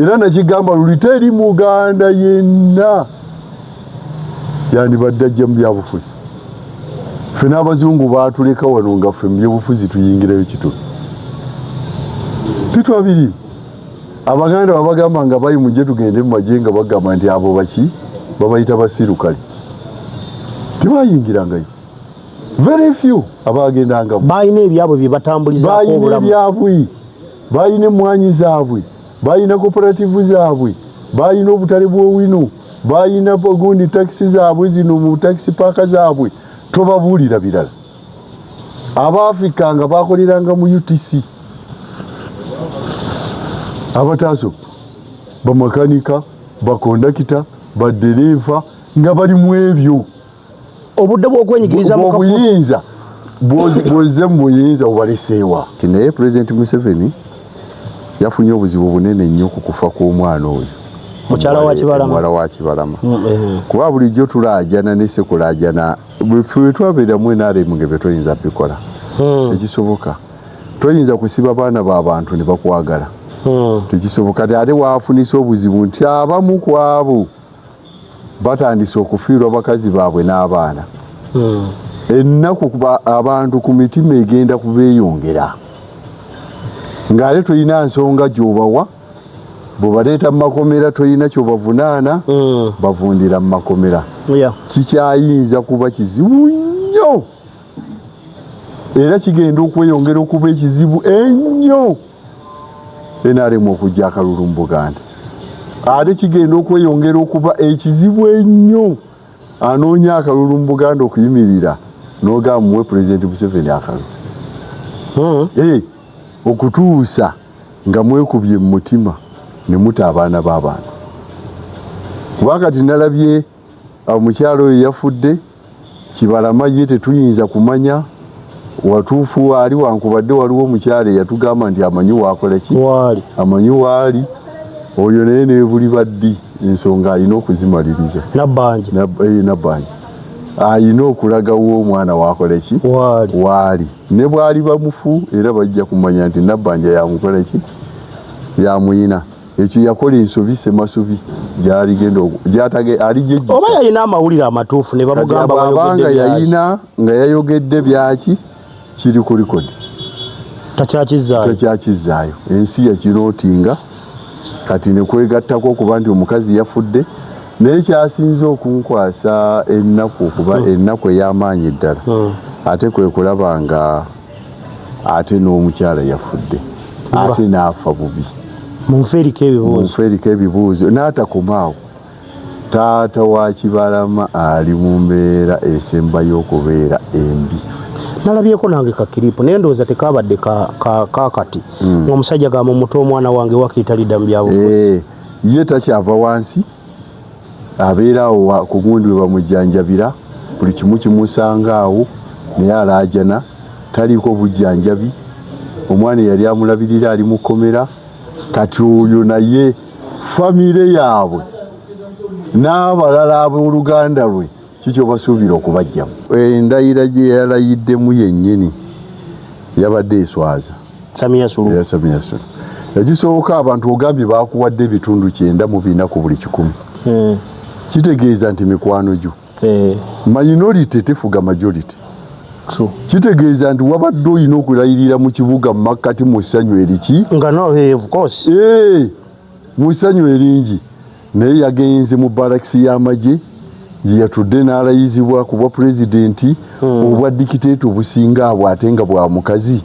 era nakigamba luliteri Muganda yenna yandibadde ajja mu byabufuzi. Ffe n'abazungu baatuleka wano nga ffe mu byobufuzi tuyingirayo kitulo. Tetwabiri Abaganda babagamba nga bayi mujje tugende mu magye nga bagamba nti abo baki babayita basirukale. Tebayingirangayo. Very few abagendanga. Bayina ebyabwe bye batambulizaako obulamu. Bayina ebyabwe. Bayina emmwanyi zaabwe. Bayina cooperative zaabwe. Bayina obutale bw'owino. Bayina gundi taxi zaabwe zino mu taxi park zaabwe. Tobabuulira birala. Abaafrika nga bakoleranga mu UTC. Abataaso bamakanika, bakondakita, badereva nga bali mu ebyo. Obudde bw'okwenyigiriza mu buyinza bw'ozze mu buyinza obaleseewa. Naye President Museveni yafunye obuzibu bunene nnyo ku kufa kw'omwana oyo. Mukyala wa Kibalama. Kuba bulijjo tulaajana ne sekulaajana bwe twabeeramu NRM nga bye toyinza bikola. Tekisoboka. Toyinza kusiba baana b'abantu ne bakwagala. Tekisoboka. Ate waafunisa obuzibu nti abamu ku abo batandise okufiirwa bakazi baabwe n'abaana. Ennaku abantu ku mitima egenda kubeeyongera. Ng'ate toyina nsonga gy'obawa, bwe baleeta mu makomera toyina kyobavunaana, bavundira mu makomera. Kikyayinza kuba kizibu nnyo. Era kigenda okweyongera okuba ekizibu ennyo. NRM okujja akalulu mu Buganda. Ate kigenda okweyongera okuba ekizibu ennyo. Anoonya akalulu mu Buganda okuyimirira n'ogamba muwe President Museveni akalulu. Okutuusa nga mwekubye mu mutima ne muta abaana b'abantu. Kuba kati nalabye omukyalo oyo yafudde, Kibalama ye tetuyinza kumanya watuufu ali wankubadde waliwo omukyalo eyatugamba nti amanyi waakola ki? Amanyi waali. Oyo naye neebuli baddi ensonga alina okuzimaliriza. Nabbanja. Alina okulagawo omwana waakola ki? Waali. Ne bwali bamufu era bajja kumanya nti Nabbanja yamukola ki? Yamuyina. Ekyo yakola ensobi Semasubi gy'aligenda alijejjisa. Oba yalina amawulire amatuufu ne bamugamba abanga yalina nga yayogedde byaki kiri ku likodi. Takyakizaayo. Ensi yakinootinga kati ne kwegattako okuba nti omukazi yafudde. Naye kyasinze okunkwasa ennaku okuba ennaku ey'amaanyi ddala. Ate kwe kulaba nga ate n'omukyala yafudde. Ate n'afa bubi. Munferiko ebibuuzo. N'atakomaawo. Taata wa Kibalama ali mu mbeera esembayo okubeera embi. Nalabyeko nange kakiripo naye ndowooza tekaabadde kaakati ng'omusajja gamba omuto omwana wange wakiita lidda mu byabufuzi. Ye takyava wansi. Abeera awo ku gundi we bamujjanjabira. Buli kimu kimusanga awo naye alaajana. Taliiko bujjanjabi. Omwana yali amulabirira ali mu kkomera. Kati oyo naye famire yaabwe n'abalala ab'oluganda lwe kikyo basuubira okubajjamu. Endayira gye yalayiddemu yennyini yabadde eswaza. Samia Suluhu. Ekisooka abantu ogambye baakuwadde ebitundu 94 ku buli 100. Kitegeeza nti mikwano gyo. Minority tefuga majority. Kitegeeza nti wabadde olina okulayirira mu kibuga mu makkati mu ssanyu eriki? Of course. Mu ssanyu eringi. Naye yagenze mu barakisi y'amagye yatudde n'alayizibwa ku bwa pulezidenti obwa dikiteeto obusinga abo ate nga bwa mukazi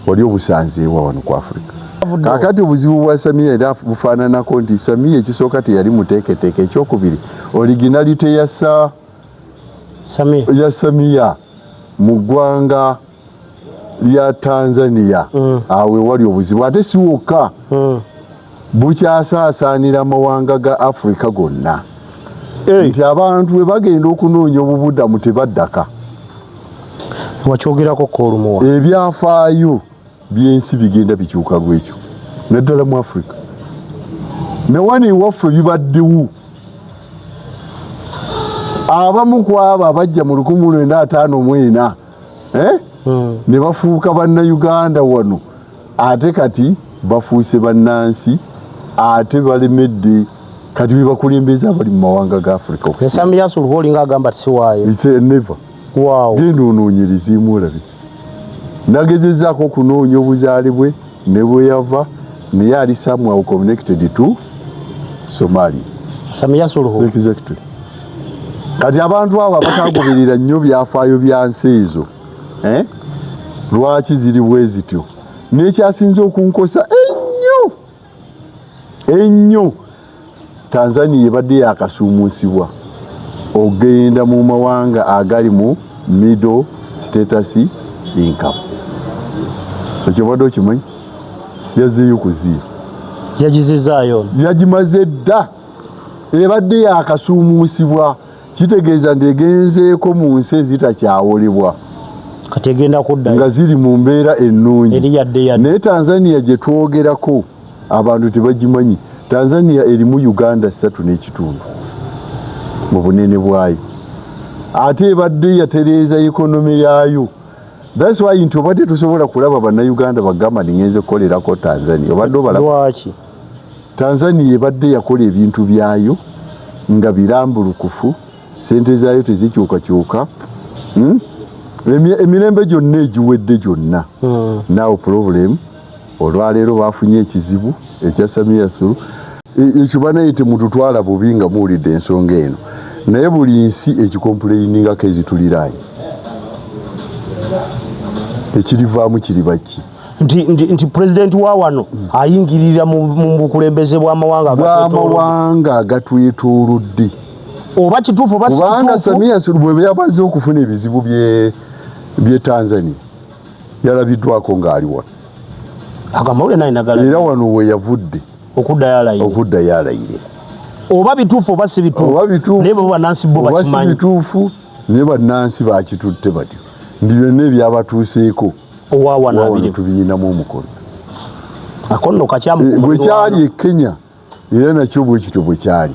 wali obusanzeewa wano ku Afirika. Kakati obuzibu bwa Samia era bufaananako nti Samia ekisooka teyali muteeketeeke. Ekyokubiri originalite ya Samia mu ggwanga lya Tanzania awe wali obuzibu ate si wokka bukyasaasaanira amawanga ga Afrika gonna. Nti abantu we bagenda okunoonya obubudamu tebaddaka. Wakyogerako Kolumuwa. Ebyafaayo by'ensi bigenda bikyuka lwekyo naddala mu Afrika. Newani ewaffe bibaddewo. Abamu ku abo abajja mu 1954 ne bafuuka bannayuganda wano ate kati bafuuse bannansi ate balemedde kati bebakulembeza abali mu mawanga ga Africa. Samia Suluhu olinga agamba tisiwaayo. It's never. Wow. Genda onoonyereza olabe. Nagezezaako okunoonya obuzaale bwe ne bwe yava naye ali somehow connected to Somalia. Samia Suluhu. Exactly. Kati abantu abo abatagoberera nnyo byafaayo bya nsi ezo lwaki ziri bwe zityo n'ekyasinze okunkosa ennyo Tanzania ebadde yakasuumusibwa ogenda mu mawanga agali mu middle status income. Ekyo badde okimanyi yazzeeyo ku zero. Yagizizaayo. Yagimaze dda ebadde yakasuumusibwa kitegeeza nti egenzeeko mu nsi ezitakyawolebwa kati egenda kuddayo nga ziri mu mbeera ennungi. Eri yadde. Naye Tanzania gye twogerako abantu tebagimanyi. Tanzania erimu Uganda 3.5 mu bunene bwayo ate ebadde yatereeza economy yaayo. That's why nti obadde tusobola kulaba bannayuganda bagamba ningenze kukolerako Tanzania obadde obalaba. Lwaki? Tanzania ebadde yakola ebintu byayo nga birambulukufu, sente zaayo tezikyukakyuka, emirembe gyonna egiwedde gyonna. Now problem olwaleero bafunye ekizibu ekya Samia Suluhu ekyo banayite mututwala bubi nga muwulidde ensonga eno naye buli nsi ekikompleiningako ezituliraanye ekirivaamu kiri baki nti pulezidenti wa wano ayingirira mu bukulembeze bw'amawanga agatwetoolodde oba kituufu oba si kubanga Samia Suluhu bwe yabaze okufuna ebizibu bye Tanzania yalabiddwako ng'ali wano agamawulire naye nagala era wano we yavudde okuddayo alayire oba bituufu oba si bituufu naye bo bannansi bo bakimanyi bituufu naye bannansi bakitutte batyo ndi byonna ebyabatuuseeko owawana tubiyinamu omukono akono kakyamu bwe kyali e Kenya era nakyo bwe kityo bwe kyali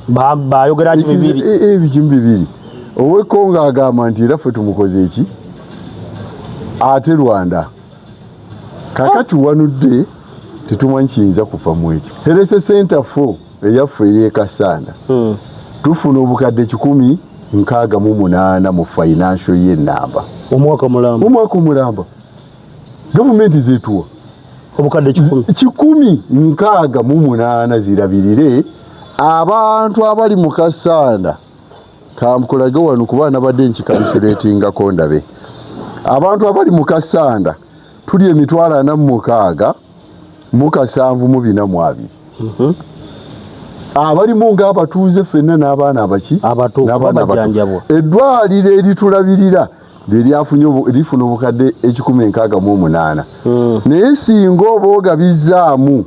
bayogera ki bibiri ebikimu bibiri ow'Ekongo agamba nti era ffe tumukoze eki ate Rwanda kakati wanudde tetumanyi kiyinza kuva mu ekyo. Herese Center 4 eyaffe ey'Ekasanda tufuna obukadde 168 mu financial y'ennamba omwaka mulamba gavumenti zetuwa obukadde 168 zirabirire abantu abali mu Kasanda kamkulage wano kuba nabadde nkikalculatingako ndabe abantu abali mu Kasanda tuli 46 mu 742 abalimu ng'abatuuze ffenna n'abaana abaki n'abaana eddwaliro eritulabirira lifuna obukadde 168 naye singa oba ogabizzaamu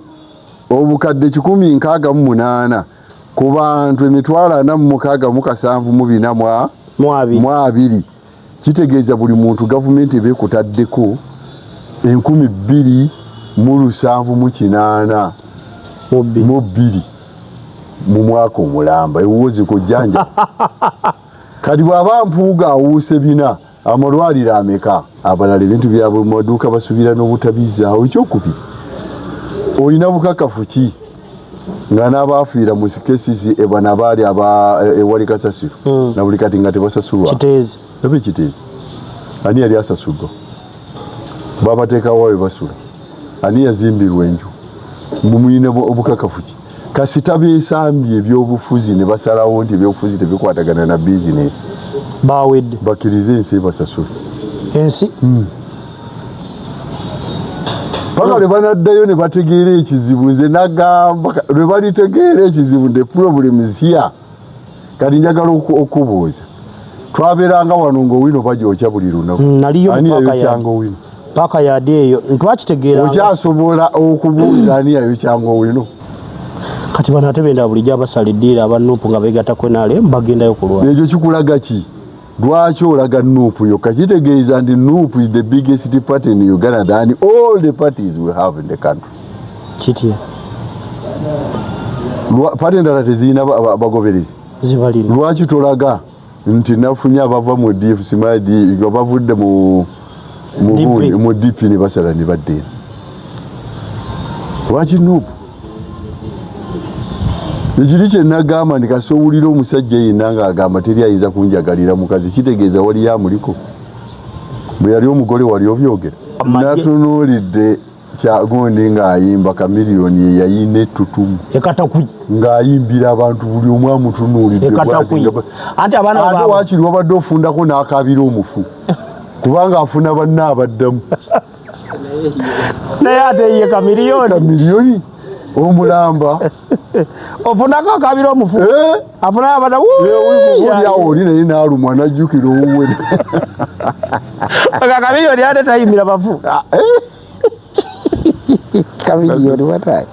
obukadde 168 ku bantu 46,742 kitegeeza buli muntu gavumenti ebeekutaddeko 2,708 mu 2 mu mwaka omulamba ewuwozi kujjanja kati bw'aba mpuuga awuuse 4 amalwaliro ameka abalala ebintu byabwe mu maduuka basubira n'obutabizaawo ekyokubiri olina bukakafu ki nga n'abaafiira mu cases ebana baali ewali kasasiro na buli kati nga tebasasulwa kiteezi ani yali asasuddwa babateekawo we basula ani yazimbirwa enju mumuyina obukakafu ki kasita beesambye ebyobufuzi ne basalawo nti ebyobufuzi tebikwatagana na bizinesi bawedde bakkirize ensi ebasasula ensi paka lwe banaddayo ne bategeera ekizibu nze nagamba lwe balitegeera ekizibu the problem is here kati njagala okubuuza twabeeranga wano ng'owino bagyokya buli lunaku ani yayokyanga owino paka yadi eyo ntwakitegeera okyasobola okubuuza ani yayokyanga owino kati bano ate benda bulijjo abasaliddiira abanuupu nga beegattako naale bagendayo kulwala ekyo kikulaga ki lwaki olaga nuupu yokka kitegeeza nti nuupu is the biggest party in Uganda than all the parties we have in the country kitya party endala tezirina bagoberezi zibalina lwaki tolaga nti nafunye abava mu DFC nga bavudde mu DP ne basala ne baddeera lwaki nuupu ekiri kye nagamba ndikasowulira omusajja yenna ng'agamba teri ayinza kunjagalira mukazi kitegeeza wali amuliko bwe yali omugole wali obyogera natunuulidde Kyagundi ng'ayimba Kamiliyoni ye yayina ettutumu ng'ayimbira abantu buli omu amutunuulidde ate waakiri wabadde ofundako n'akabira omufu kubanga afuna banna abaddamu naye ate ye Kamiliyoni omulamba ofunako akabira omufu afuna abaddamu awo oli naye n'alumwa n'ajjukira owuwe Kamiliyoni ate tayimbira bafu Kamiliyoni watayi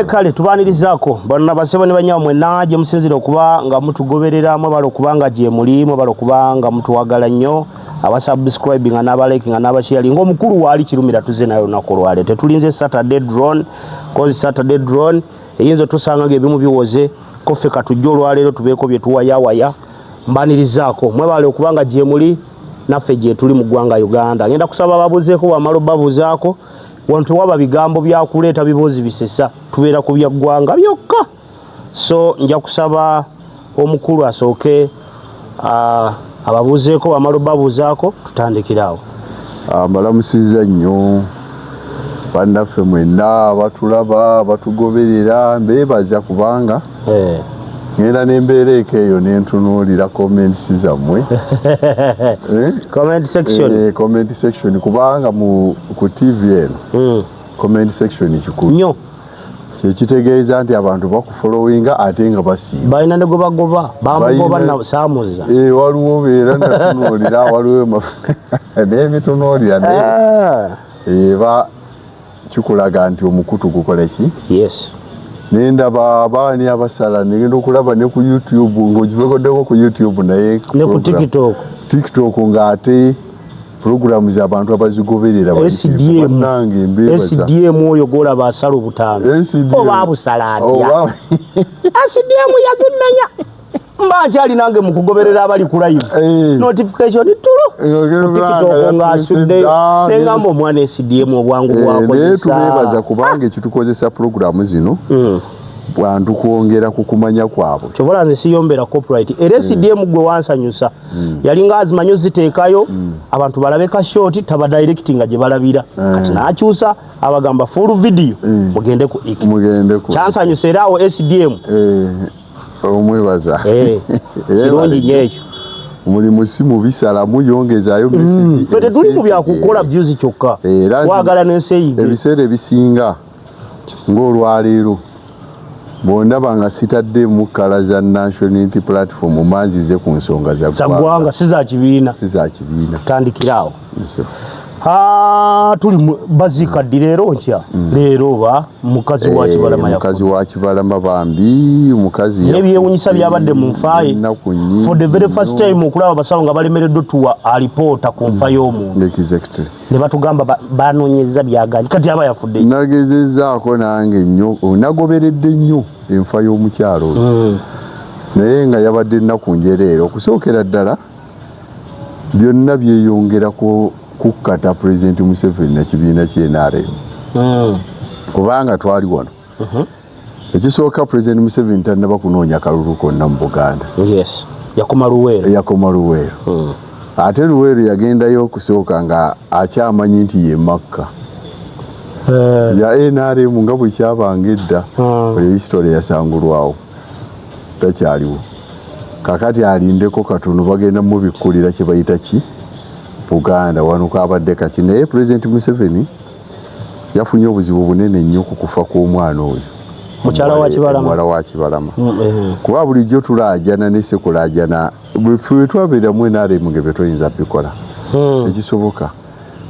kale tubanirizaako bonna basebo ne banyawo mwenna gye musinzira okuba nga mutugoberera mwebala okuba nga gye muli mwebala okuba nga mutuwagala nnyo abasubscribinga n'abalikinga n'abasharinga omukulu waali kirumira tuze nayo olunaku olwaleero tetulinze Saturday drone kozi Saturday drone eyinza otusanga ng'ebimu biwoze koffe katujja olwaleero tubeeko bye tuwayawaya mbanirizaako mwebale okuba nga gye muli naffe gye tuli mu ggwanga Uganda ngenda kusaba babuzeeko bamala babuzaako wantu waba bigambo bya kuleeta bibozi bisesa tubeera ku bya ggwanga byokka so nja kusaba omukulu asooke ababuzeeko bamala babuzaako tutandikiraawo mbalamusiza nnyo bannaffe mwenna batulaba batugoberera mbeebaza kubanga ngenda n'embeera eko eyo nentunuulira comments zammwe comment section kubanga ku TV eno comment section kikulu nnyo kyekitegeeza nti abantu bakufollowinga ate nga basiima balina ne gobagoba bamugoba nasaamuza waliwo beera natunuulira waliwo n'ebitunuulira eba kikulaga nti omukutu gukola ki yes nendaba abaani abasala negenda okulaba ne ku YouTube ng'ogivekoddeko ku YouTube naye ne ku TikTok ng'ate programu z'abantu abazigoberera SDM oyo golaba asala obutambi oba abusala atya SDM yazimenya mba nkyali nange mu kugoberera abali ku live notification tulo TikTok ng'asudde nengamba omwana SDM obwangu bwakozesa tubeebaza kubanga ekitukozesa programu zino bantu kwongera ku kumanya kwabwe kyobola nze siyombera copyright era SDM gwe wansanyusa yalinga azimanyo ziteekayo abantu balabe ka short taba directing nga gye balabira kati n'akyusa abagamba full video mugende ku kyansanyusa era awo SDM omwebaza kirungi nnyo ekyo mulimu si mubisala muyongezayo message fete tuli mu byakukola views kyokka wagala n'enseyiga ebiseera ebisinga ng'olwaleero bondaba nga sitadde mu kkala za National Unity Platform manzize ku nsonga za ggwanga si za kibiina tutandikiraawo tuli bazikaddi leero nkya leero oba mukazi wa Kibalama mukazi wa Kibalama bambi omukazi n'ebyewunyisa byabadde mu nfaaye for the very first time okulaba abasawo nga balemereddwa tuwa alipoota ku nfa y'omuntu ne batugamba banoonyeza byaganye kati aba yafudde nagezezzaako nange nnyo nagoberedde nnyo enfa y'omukyalo oyo naye nga yabadde ennaku njereero okusookera ddala byonna byeyongera kukkata President Museveni n'ekibiina kye NRM kubanga twali wano ekisooka President Museveni tannaba kunoonya kalulu konna mu Buganda yakoma Luweero ate Luweero yagendayo okusooka nga akyamanyi nti ye Makka ya NRM nga bwe kyabanga edda eyo history yasangulwawo takyaliwo kakati alindeko katono bagenda mubikkulira kye bayita ki Buganda wano kabadde kati naye President Museveni yafunye obuzibu bunene nnyo ku kufa kw'omwana oyo mukyala wa Kibalama kuba bulijjo tulaajana ne sekulaajana bwe twabeeramu NRM nge betoyinza bikola tekisoboka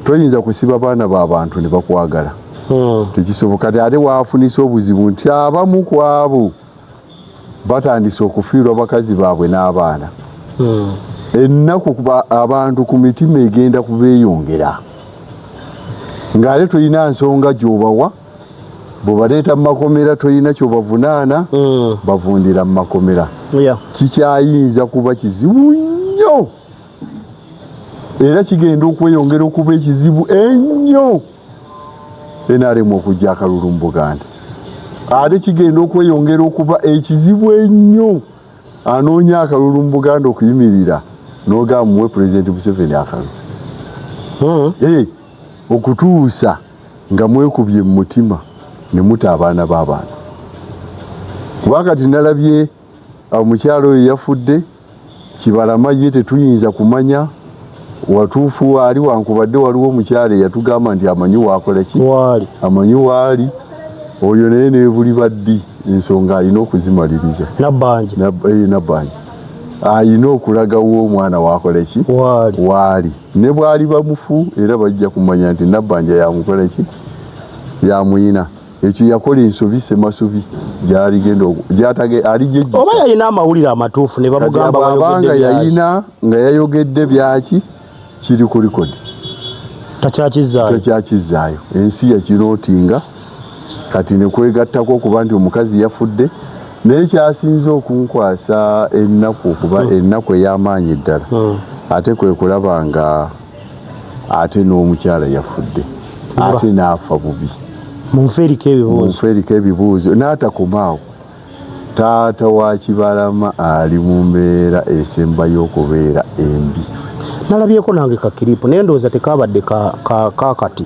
toyinza kusiba baana b'abantu ne bakwagala tekisoboka ate waafunisa obuzibu nti abamu ku abo batandise okufiirwa bakazi baabwe n'abaana ennaku abantu ku mitima egenda kubeeyongera ng'ate toyina nsonga gy'obawa bw'obaleeta mu makomera toyina kyobavunaana bavundira mu makomera kikyayinza kuba kizibu nnyo era kigenda okweyongera okuba ekizibu ennyo NRM okujja akalulu mu Buganda. Ate kigenda okweyongera okuba ekizibu ennyo anoonya akalulu mu Buganda okuyimirira n'ogamba muwe Pulezidenti Museveni akalulu. Okutuusa nga mwekubye mu mutima ne muta abaana b'abantu. Kuba kati nalabye omukyalo oyo yafudde Kibalama ye tetuyinza kumanya watuufu waali wankubadde waliwo omukyalo yatugamba nti amanyi waakola ki amanyi waali oyo naye nebuli baddi ensonga alina okuzimaliriza nabbanja ayina okulagawo omwana waakola ki waali ne bwali bamufu era bajja kumanya nti nabbanja yamukola ki yamuyina ekyo yakola ensobi semasubi gyaligenda oba yalina amawulire amatuufu ne bamugamba abanga yalina nga yayogedde byaki kiri ku likodi takyakizaayo ensi yakirootinga kati ne kwegattako okuba nti omukazi yafudde naye kyasinze okunkwasa ennaku okuba ennaku ey'amaanyi ddala ate kwe kulaba nga ate n'omukyala yafudde ate n'afa bubi munferiko ebibuuzo n'atakomaawo taata wa Kibalama ali mu mbeera esembayo okubeera embi. Nalabyeko nange kakiripo naye ndowooza tekabadde kakati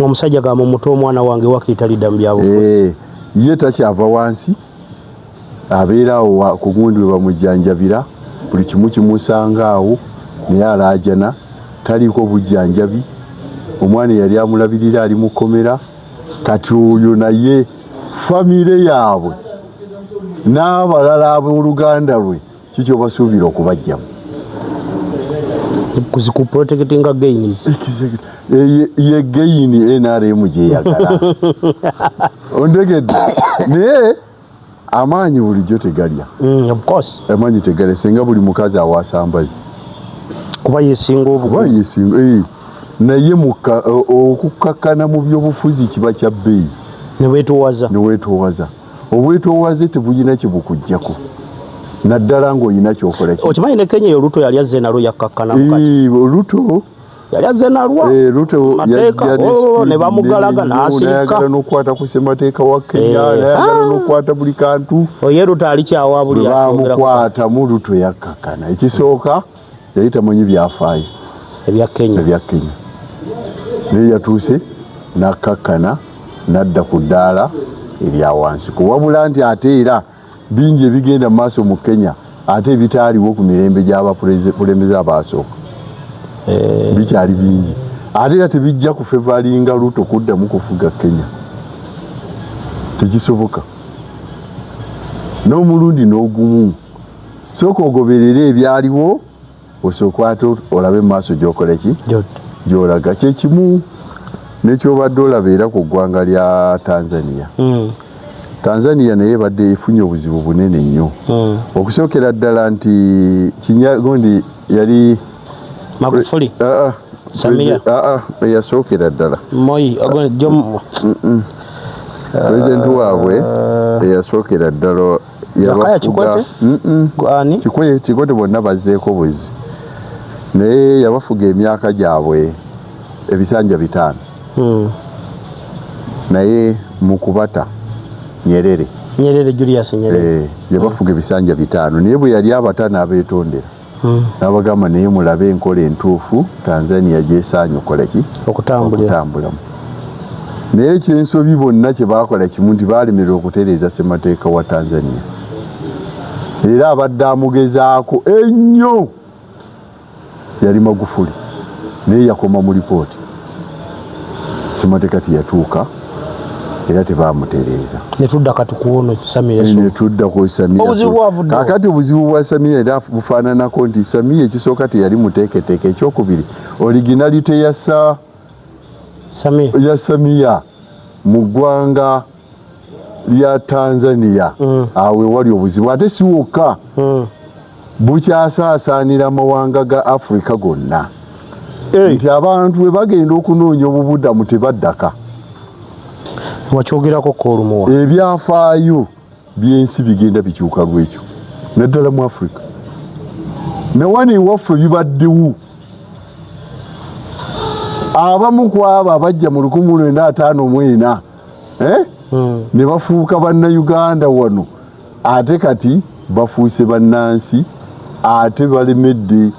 omusajja gamba muto omwana wange wakiyita lidda mu byabufuzi ye takyava wansi abeera awo ku gundi we bamujjanjabira buli kimu kimusanga awo naye alaajana taliiko bujjanjabi omwana yali amulabirira ali mu kkomera kati oyo naye famire yaabwe n'abalala ab'oluganda lwe kikyo basuubira okubajjamu kuprotectinga gains ye gaini NRM gyeyagala ondegedde naye amaanyi bulijjo tegalya amaanyi tegalya singa buli mukazi awasambazi kuba yesinga naye okukakkana mu byobufuzi kiba kya bbeeyi neweetoowaza obwetoowaze tebulina kibukujjako naddala ng'olina kyokola ki okimanyi ne Kenya Ruto yali azze nalwo yakkakkana Ruto yali azze nalwo mateeka ne bamugalaga n'asirika n'okukwata ku ssemateeka wa Kenya nayagala n'okukwata buli kantu oye Ruto alikyawa buli bamukwatamu Ruto yakkakkana ekisooka yali tamanyi byafaayo ebya Kenya naye yatuuse n'akkakkana n'adda ku ddaala erya wansi kuwabula nti ate era bingi ebigenda mu maaso mu Kenya ate ebitaaliwo ku mirembe gy'abakulembeze abaasooka bikyali bingi ate era tebijja kufevalinga Ruto kuddamu kufuga Kenya tekisoboka n'omulundi n'ogumu sooka ogoberere ebyaliwo osooka ate olabe mu maaso gy'okola ki gy'olaga kyekimu nekyobadde olaba era ku ggwanga lya Tanzania Tanzania naye badde efunye obuzibu bunene nnyo okusookera ddala nti Kinyagondi yali Magufuli Samia eyasookera ddala Moi pulezidenti waabwe eyasookera ddala yabafuga Kikwete bonna bazzeeko bwezi naye yabafuga emyaka gyabwe ebisanja 5 naye mu kubata Nyerere Julius Nyerere yabafuga ebisanja 5 naye bwe yali abata n'abeetondera n'abagamba naye mulabe enkola entuufu Tanzania gyesaanye okola ki okutambulamu naye ekyensobi bonna kye baakola kimu nti baalemerera okutereeza ssemateeka wa Tanzania era abadde amugezaako ennyo yali Magufuli naye yakoma mu lipooti ssemateeka teyatuuka era tebaamutereeza netudda kati kuwono Samia netudda ku Samia kakati obuzibu bwa Samia era bufaananako nti Samia ekisooka teyali muteeketeeke ekyokubiri originalite ya Samia mu ggwanga lya Tanzania awe wali obuzibu ate si wokka bukyasaasaanira amawanga ga Afrika gonna nti abantu bwe bagenda okunoonya obubuddamu tebaddaka wakyogerako koolumuwa ebyafaayo by'ensi bigenda bikyuka lwekyo naddala mu Afrika newano ewaffe bibaddewo abamu kwaba abajja mu 1954 ne bafuuka bannayuganda wano ate kati bafuuse bannansi ate balemedde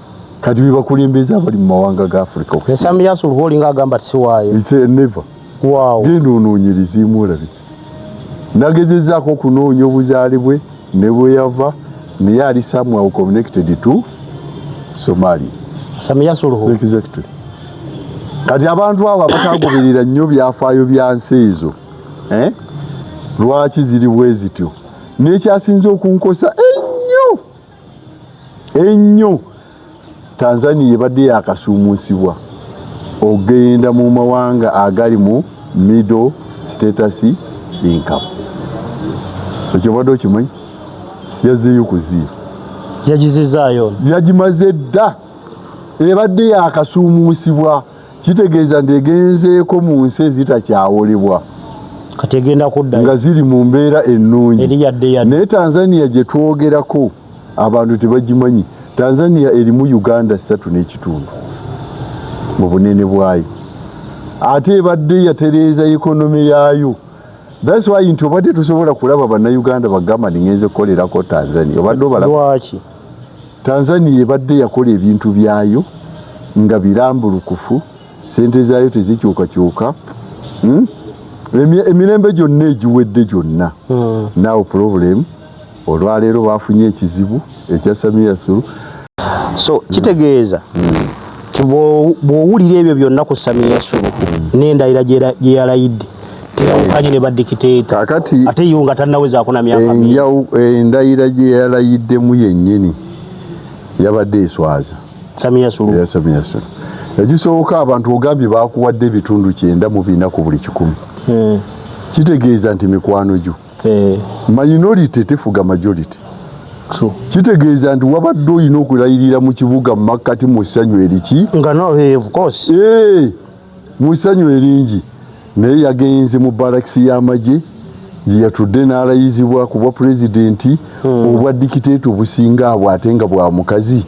kati bebakulembeza abali mu mawanga ga Afrika. Samia Suluhu olinga agamba tisiwaayo. It's never. Wow. Genda onoonyerezemu olabe. Nagezezaako okunoonya obuzaale bwe ne bwe yava naye ali somehow connected to Somalia. Samia Suluhu. Exactly. Kati abantu abo abatagoberera nnyo byafaayo bya nsi ezo lwaki ziri bwe zityo n'ekyasinze okunkosa ennyo Tanzania ebadde yakasuumusibwa ogenda mu mawanga agali mu middle status income. Ekyo badde okimanyi yazzeeyo ku zero. Yagizizaayo. Yagimaze dda. Ebadde yakasuumusibwa kitegeeza nti egenzeeko mu nsi ezitakyawolebwa. Kati egenda kudda. Nga ziri mu mbeera ennungi. Eri yadde. Naye Tanzania gye twogerako abantu tebagimanyi. Tanzania erimu Uganda 3.5 mu bunene bwayo. Ate ebadde yatereeza ekonomi yaayo. That's why nti obadde tusobola kulaba bannayuganda bagamba ningenze kukolerako Tanzania. Obadde obalaba. Lwaki? Tanzania ebadde yakola ebintu byayo nga birambulukufu, sente zaayo tezikyukakyuka. Emirembe gyonna egiwedde gyonna. Now problem olwaleero bafunye ekizibu ekya Samia Suluhu. So kitegeeza bw'owulira ebyo byonna ku Samia Suluhu n'endahira gye yalayidde terawukanye ne badikiteeta ate yo nga tannawezaako na myaka mingi. Endahira gye yalayiddemu yennyini yabadde eswaza Samia Suluhu. Ekisooka abantu ogambye baakuwadde ebitundu 9 ku buli 100. Kitegeeza nti mikwano gyo minority tefuga majority. Kitegeeza nti wabadde olina okulayirira mu kibuga mu makkati mu ssanyu eriki nga no of course mu ssanyu eringi naye yagenze mu balakisi y'amagye gye yatudde n'alayizibwa ku bwa pulezidenti obwa dikiteeta obusinga abo ate nga bwa mukazi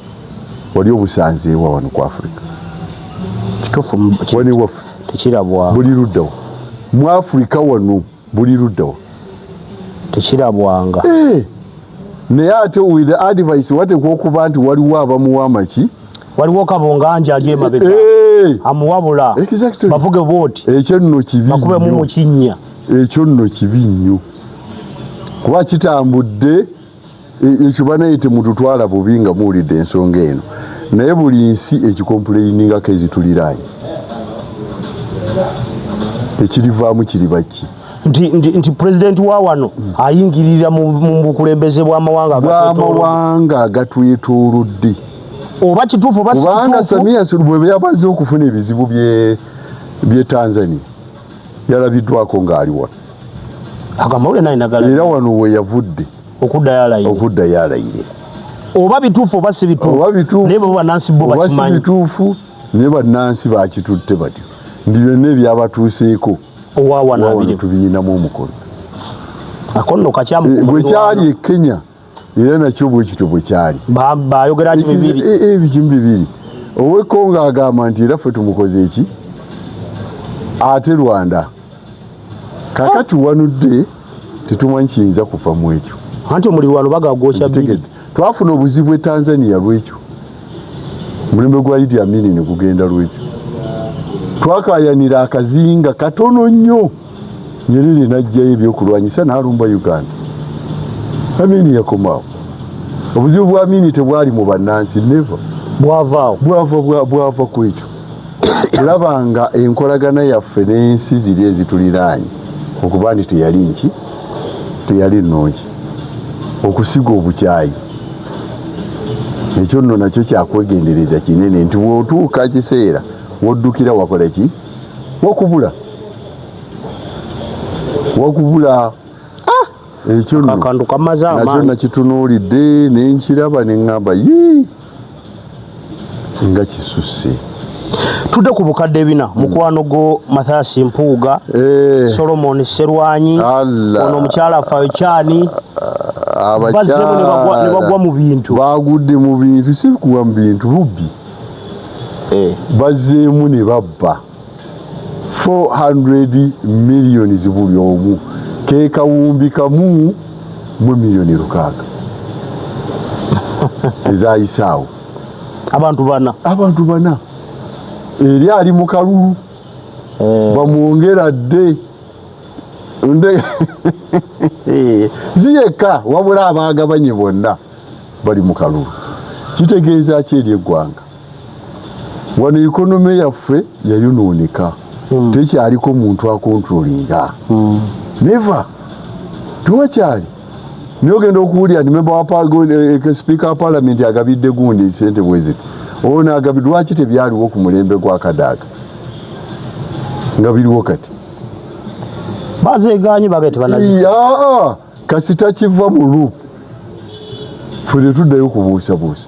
wali obusanzeewa wano ku Afrika. Wani waffe tekirabwa buli luddawa mu Afrika wano buli luddawa tekirabwanga. Naye ate with the advice watekwa okuba nti waliwo abamuwa amaki waliwo kabonganja ali emabega amuwabula bavuge booti ekyo nno kibi bakube mu mukinnya. Ekyo nno kibi nnyo kuba kitambudde ekyo banayite mututwala bubi nga muwulidde ensonga eno naye buli nsi ekikompleiningako ezituliraanye ekirivaamu kiri baki nti pulezidenti wa wano ayingirira mu bukulembeze bw'amawanga agatwetoolodde oba kituufu kubanga Samia Suluhu bwe yabaze okufuna ebizibu bye Tanzania yalabiddwako ng'ali wano agamawule nainagala era wano we yavudde okudda yalayire oba bituufu oba si bituufu naye bo bannansi bo bakimanyi bituufu naye bannansi bakitutte batyo ndi byonna ebyabatuuseeko owawana tubiyinamu omukono akono kakyamu bwe kyali e Kenya era nakyo bwe kityo bwe kyali bayogera kibibiri ebikimu bibiri ow'Ekongo agamba nti era ffe tumukoze eki ate Rwanda kakati wanudde tetumanyi kiyinza kuva mu ekyo anti omulirwano bagagwokya bbiri twafuna obuzibu e Tanzania lwekyo mulembe gwa Idi Amin ne gugenda lwekyo twakayanira akazinga katono nnyo Nyerere n'ajjayo ebyokulwanyisa n'alumba Uganda. Amini yakomaawo obuzibu bwa Amini tebwali mu bannansi neva bwava ku ekyo olabanga enkolagana yaffe n'ensi ziri ezituliraanye okuba nti teyali nnungi okusiga obukyayi ekyo nno nakyo kyakwegendereza kinene nti bw'otuuka kiseera woddukira wakola ki wakubula ekyo nno nakyo nakitunuulidde nenkiraba neŋŋamba nga kisusse. Tudde ku bukadde bina mukwano go Mathias Mpuuga Solomon Serwanyi ono omukyala Fayo Kyani abakyala ne bagwa mu bintu bagudde mu bintu si kuwa mu bintu bubbi bazzeemu ne babba 400 million buli omu ke kawumbi kamu mu million 6 ezayisaawo abantu bana eri ali mu kalulu bamwongera dde ziyeka wabula abagabanye bonna bali mu kalulu. Kitegeeza ki eri eggwanga? Wano ikonomi yaffe yayonooneka, tekyaliko muntu akontrolinga. Never. Tuwakyali nogenda okuwulira ni member wa speaker wa parliament agabidde gundi sente bweziti ono agabidde. Lwaki tebyaliwo ku mulembe gwa Kadaga nga biriwo kati bazeganye bagete banazi kasita kiva mu loop fule tuddayo kubuusabuusa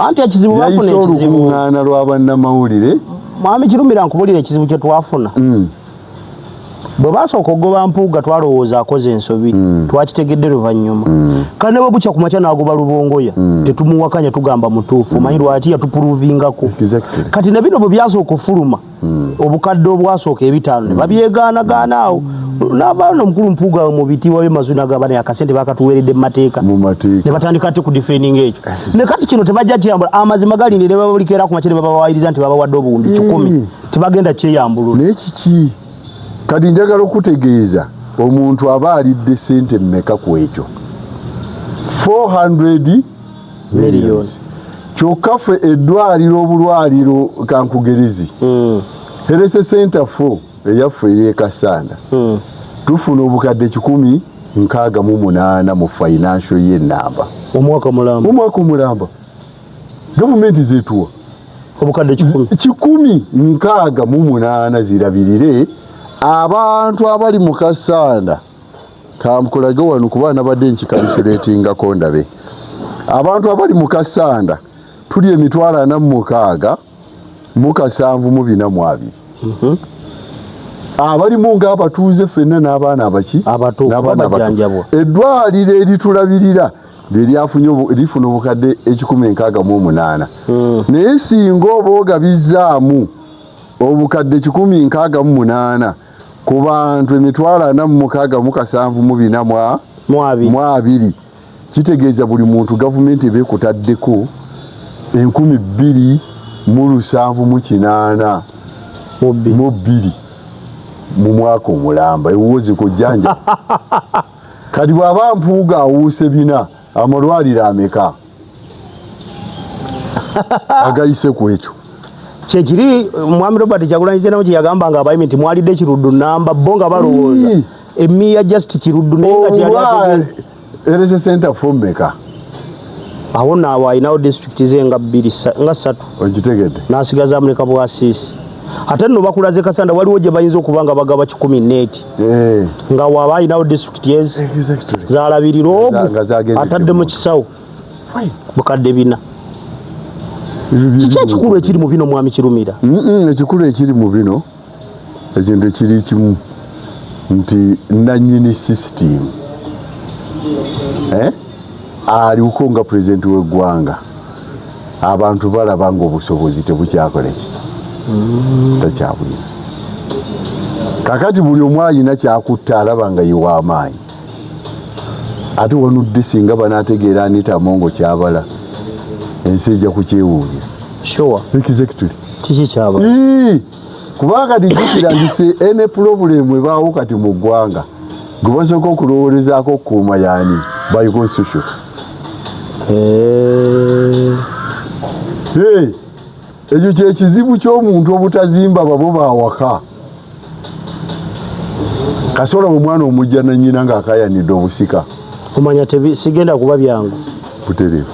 anti ekizibu bafuna ekizibu ngana lw'abannamawulire mwami Kirumira nkubulira ekizibu kye twafuna bwe basooka ogoba Mpuuga twalowooza akoze ensobi twakitegedde luvannyuma kale ne bwe bukya ku makya n'agoba Lubongoya tetumuwakanya tugamba mutuufu omanyi lwaki yatupuruvingako kati ne bino bwe byasooka ofuluma obukadde obwasooka ebitaano ne babyegaanagaana awo n'avaayo n'omukulu Mpuuga mu biti wabe mazuna gabana akasente bakatuweeredde mu mateeka ne batandika ate ku defending ekyo ne kati kino tebajja kyeyambula amazima galinde ne babulikera ku makya ne babawayiriza nti babawadde obuwumbi 10 tebagenda kyeyambulula n'ekiki kati njagala okutegeeza omuntu aba alidde sente mmeka ku ekyo 400 million kyokka ffe eddwaliro obulwaliro kankugerezi Herese Center 4 eyaffe ey'Ekasanda tufuna obukadde 168 mu financial y'ennamba omwaka mulamba gavumenti zetuwa obukadde 168 zirabirire abantu abali mu Kasanda kamkulage wano kuba nabadde nkikalisiratingako ndabe abantu abali mu Kasanda tuli emitwalo 46 mu 742 abali mu ng'abatuuze ffenna n'abaana abaki n'abaana abajanjabwa eddwaliro eritulabirira lifuna obukadde 168 naye singa oba ogabizaamu obukadde 168 ku bantu emitwalo 46,742 kitegeeza buli muntu gavumenti ebekutaddeko 2,708 mu 2 mu mwaka omulamba ewuwoze kujjanja kati bw'aba Mpuuga awuuse bina amalwaliro ameka agayise ku ekyo kyekiri mwami Robert Kyagulanyi nawo kye yagamba nga abayimi nti mwalidde Kiruddu namba bo nga balowooza emmiya just Kiruddu naye nga kyali Herese Center fomeka awo naawo ayinawo district ze nga 3 okitegedde n'asigaza Amerika Bwasisi ate nno bakulaze Kasanda waliwo gye bayinza okuba nga bagaba 10 nga waaba ayinawo district yes zaalabirira ogu atadde mu kisawo bukadde 4 kiki ekikulu ekiri mu bino mwami Kirumira? Ekikulu ekiri mu bino ekintu ekiri kimu nti nannyini system aliko nga pulezidenti w'eggwanga abantu balaba nga obusobozi tebukyakoleki takyabulina kakati buli omu alina kyakutta alaba nga ye w'amaanyi ate wanudde singa banaategeera Anita Amongo kyabala ensi ejja kukyewuulira exactly kiki kyaba kubanga dijjukira nti ene problem ebaawo kati mu ggwanga gwe basooka okulowoolezaako okukuuma yaani by constitution ekyo kyekizibu ky'omuntu obutazimba babo baawaka kasola omwana omujja nannyina ng'akayanidde obusika kumanya sigenda kuba byangu butereevu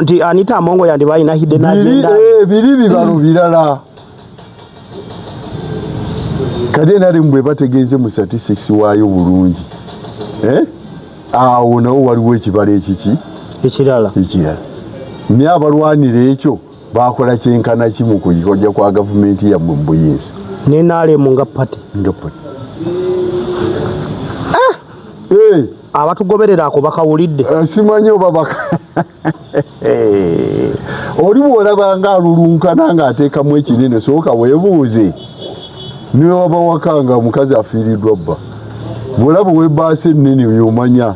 nti Anita Amongo yandiba alina hidden agenda biri bibalo birala kade nali mbwe bategeeze mu statistics waayo bulungi awo nawo waliwo ekibalo ekirala naye abalwanira ekyo bakola kyenkana kimu ku kikojja kwa gavumenti yammwe mu buyinza nenaalemu nga pati abatugoberera ako bakawulidde simanyi oba oli bw'olaba ng'alulunkana ng'ateekamu ekinene sooka weebuuze niwe waba waka nga omukazi afiiriddwa bba bw'olaba ow'ebbaasa ennene yomanya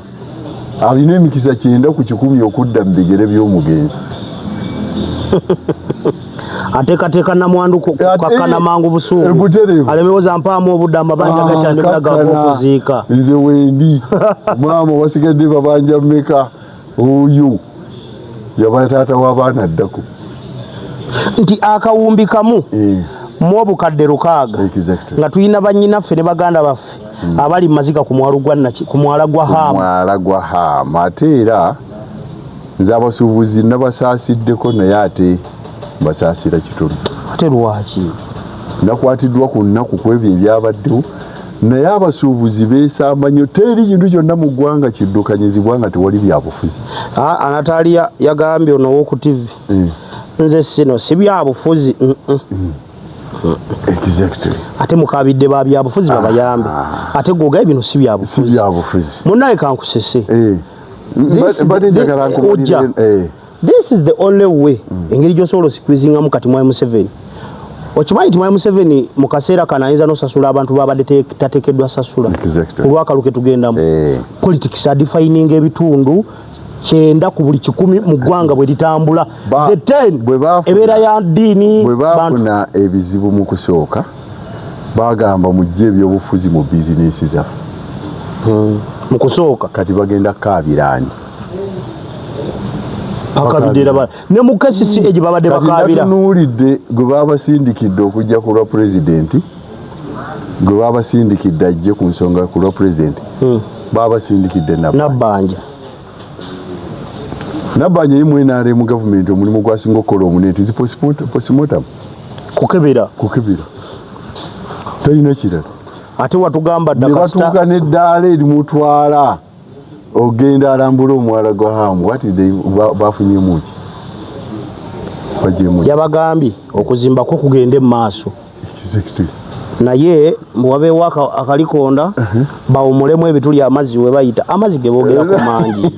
alina emikisa 9 ku 10 okudda mu bigere by'omugenzi ateekateeka namwandu kakkana mangu busuubu alemewoza mpaamu obudde amabanja gakyandi bulagaako okuziika nze wendi maama wasigadde babanja mmeka oyo yaba taata w'abaana addako nti akawumbi kamu mu obukadde 6 nga tulina bannyinaffe ne baganda baffe abali maziga ku mwala gwa Haamu ate era nze abasuubuzi nabasaasideko naye ate basaasira kitono ate lwaki nakwatiddwa ku nnaku ku ebyo ebyabaddewo naye abasuubuzi beesamba nnyo teri kintu kyonna mu ggwanga kiddukanyizibwa nga tewali byabufuzi Anatalia yagambye ono w'oku TV nze sino si byabufuzi exactly ate mukabidde ba byabufuzi babayambe ate goga ebintu si byabufuzi munnaye kankusese this is the only way engeri gy'osobola osikwizingamu kati Mwai Museveni okimanyi ti Mwai Museveni mu kaseera kano ayinza n'osasula abantu babadde tateekeddwa sasula olwakaluke tugendamu politics adefining ebitundu 9 ku buli 10 mu ggwanga bwe litambula the 10 ebeera ya ddiini bwe baafuna ebizibu mu kusooka bagamba mujje ebyobufuzi mu bizinesi zaffe mu kusooka kati bagenda kaabiraani akabidera ne mu kesisi eje babadde bakabira tunuulidde gwe babasindikidde okujja ku lwa pulezidenti gwe babasindikidde ajje ku nsonga ku lwa pulezidenti babasindikidde Nabbanja yimu NRM gavumenti omulimu gwasinga okukola omunene tizi postmortem kukebera talina kirala ate watugamba batuuka n'eddaala erimutwala ogenda alambula omwala gwa Haamu bafunyemu ki yabagambye okuzimbako kugende mu maaso naye wabeewo akalikonda bawumulemu ebituli amazzi we bayita amazzi ge boogerako mangi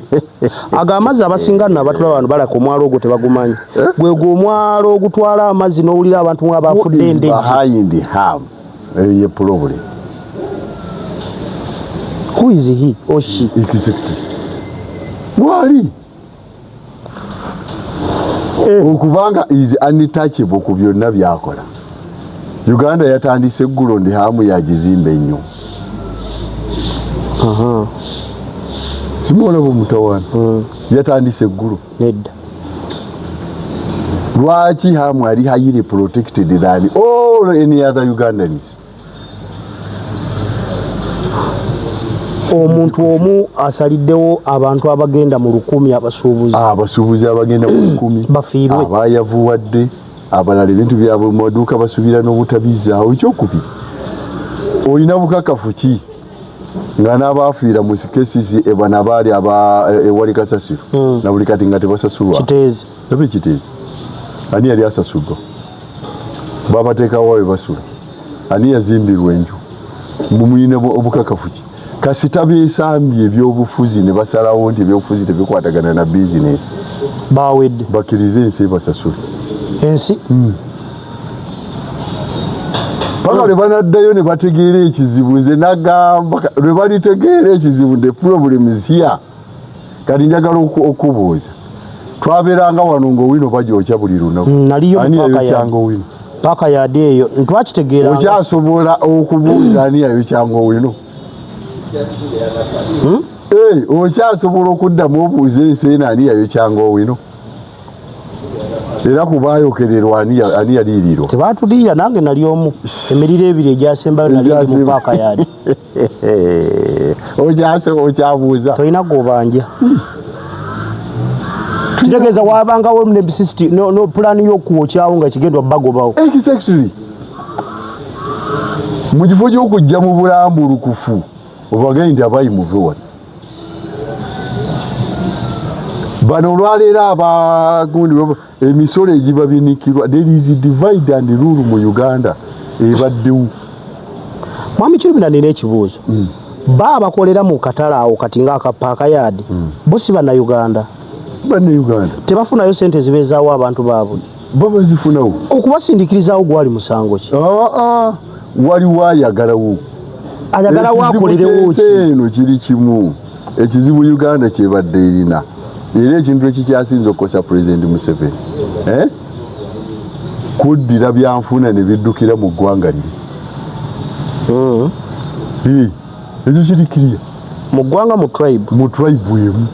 ago amazzi abasinga nno abatula abantu balaka omwalo ogwo tebagumanyi gwe gwe omwalo ogutwala amazzi n'owulira abantu mwe abafudde endege ye problem who is he or she mwali okubanga is untouchable ku byonna byakola Uganda yatandise eggulo ndi Haamu yagizimba ennyo simulaba omutawaana yatandise eggulo nedda lwaki Haamu ali highly protected than all any other Ugandans omuntu omu asaliddewo abantu abagenda mu 100 abasuubuzi abagenda mu 100 bafiirwe abayavuwadde abalala ebintu byabwe mu maduuka basubira n'obutabizaawo ekyokubiri olina bukakafu ki nga n'abaafiira mu kesisi ebana baali ewali kasasiro na buli kati nga tebasasulwa kiteezi ani yali asasuddwa babateekawo we basula ani yazimbirwa enju mumuyina obukakafu ki kasita beesambye ebyobufuzi ne basalawo nti ebyobufuzi tebikwatagana na bizinesi bawedde bakkirize ensi ebasasule ensi paka lwe banaddayo ne bategeera ekizibu nze nagamba lwe balitegeera ekizibu the problem is here kati njagala okubuuza twabeeranga wano ng'owino bagyokya buli lunaku ani yayokyanga owino paka yadde eyo ntwakitegeera okyasobola okubuuza ani yayokyanga owino okyasobola okuddamu obuuza ensi eno ani yayokyanga owino era kubayokererwa ani yaliirirwa tebatuliira nange nali omu emiriro ebiri egyasembayo nali mu paaka yali okyabuuza tolina gobanja kitegeeza wabangawo no pulaani y'okuwokyawo nga kigendwa bagobawo exactly mu kifo gy'okujja mu bulambulukufu obagaye nti abayimuve wano bano olwaleero abagundi emisolo egibabinikirwa there is divide and rule mu Uganda ebaddewo mwami Kirumira nina ekibuuzo baba kolera mu katala awo kati nga akapaka yadi bosi bana Uganda tebafunayo sente zibezaawo abantu baabwe baba zifunawo okubasindikirizawo gwali musango ki waliwo ayagalawo akolerewo ki eno kiri kimu ekizibu Uganda kyebadde erina era ekintu ekikyasinza okukosa President Museveni kuddira byanfuna ne biddukira mu ggwanga liri ekyo kiri kiriya mu ggwanga mu tribe emu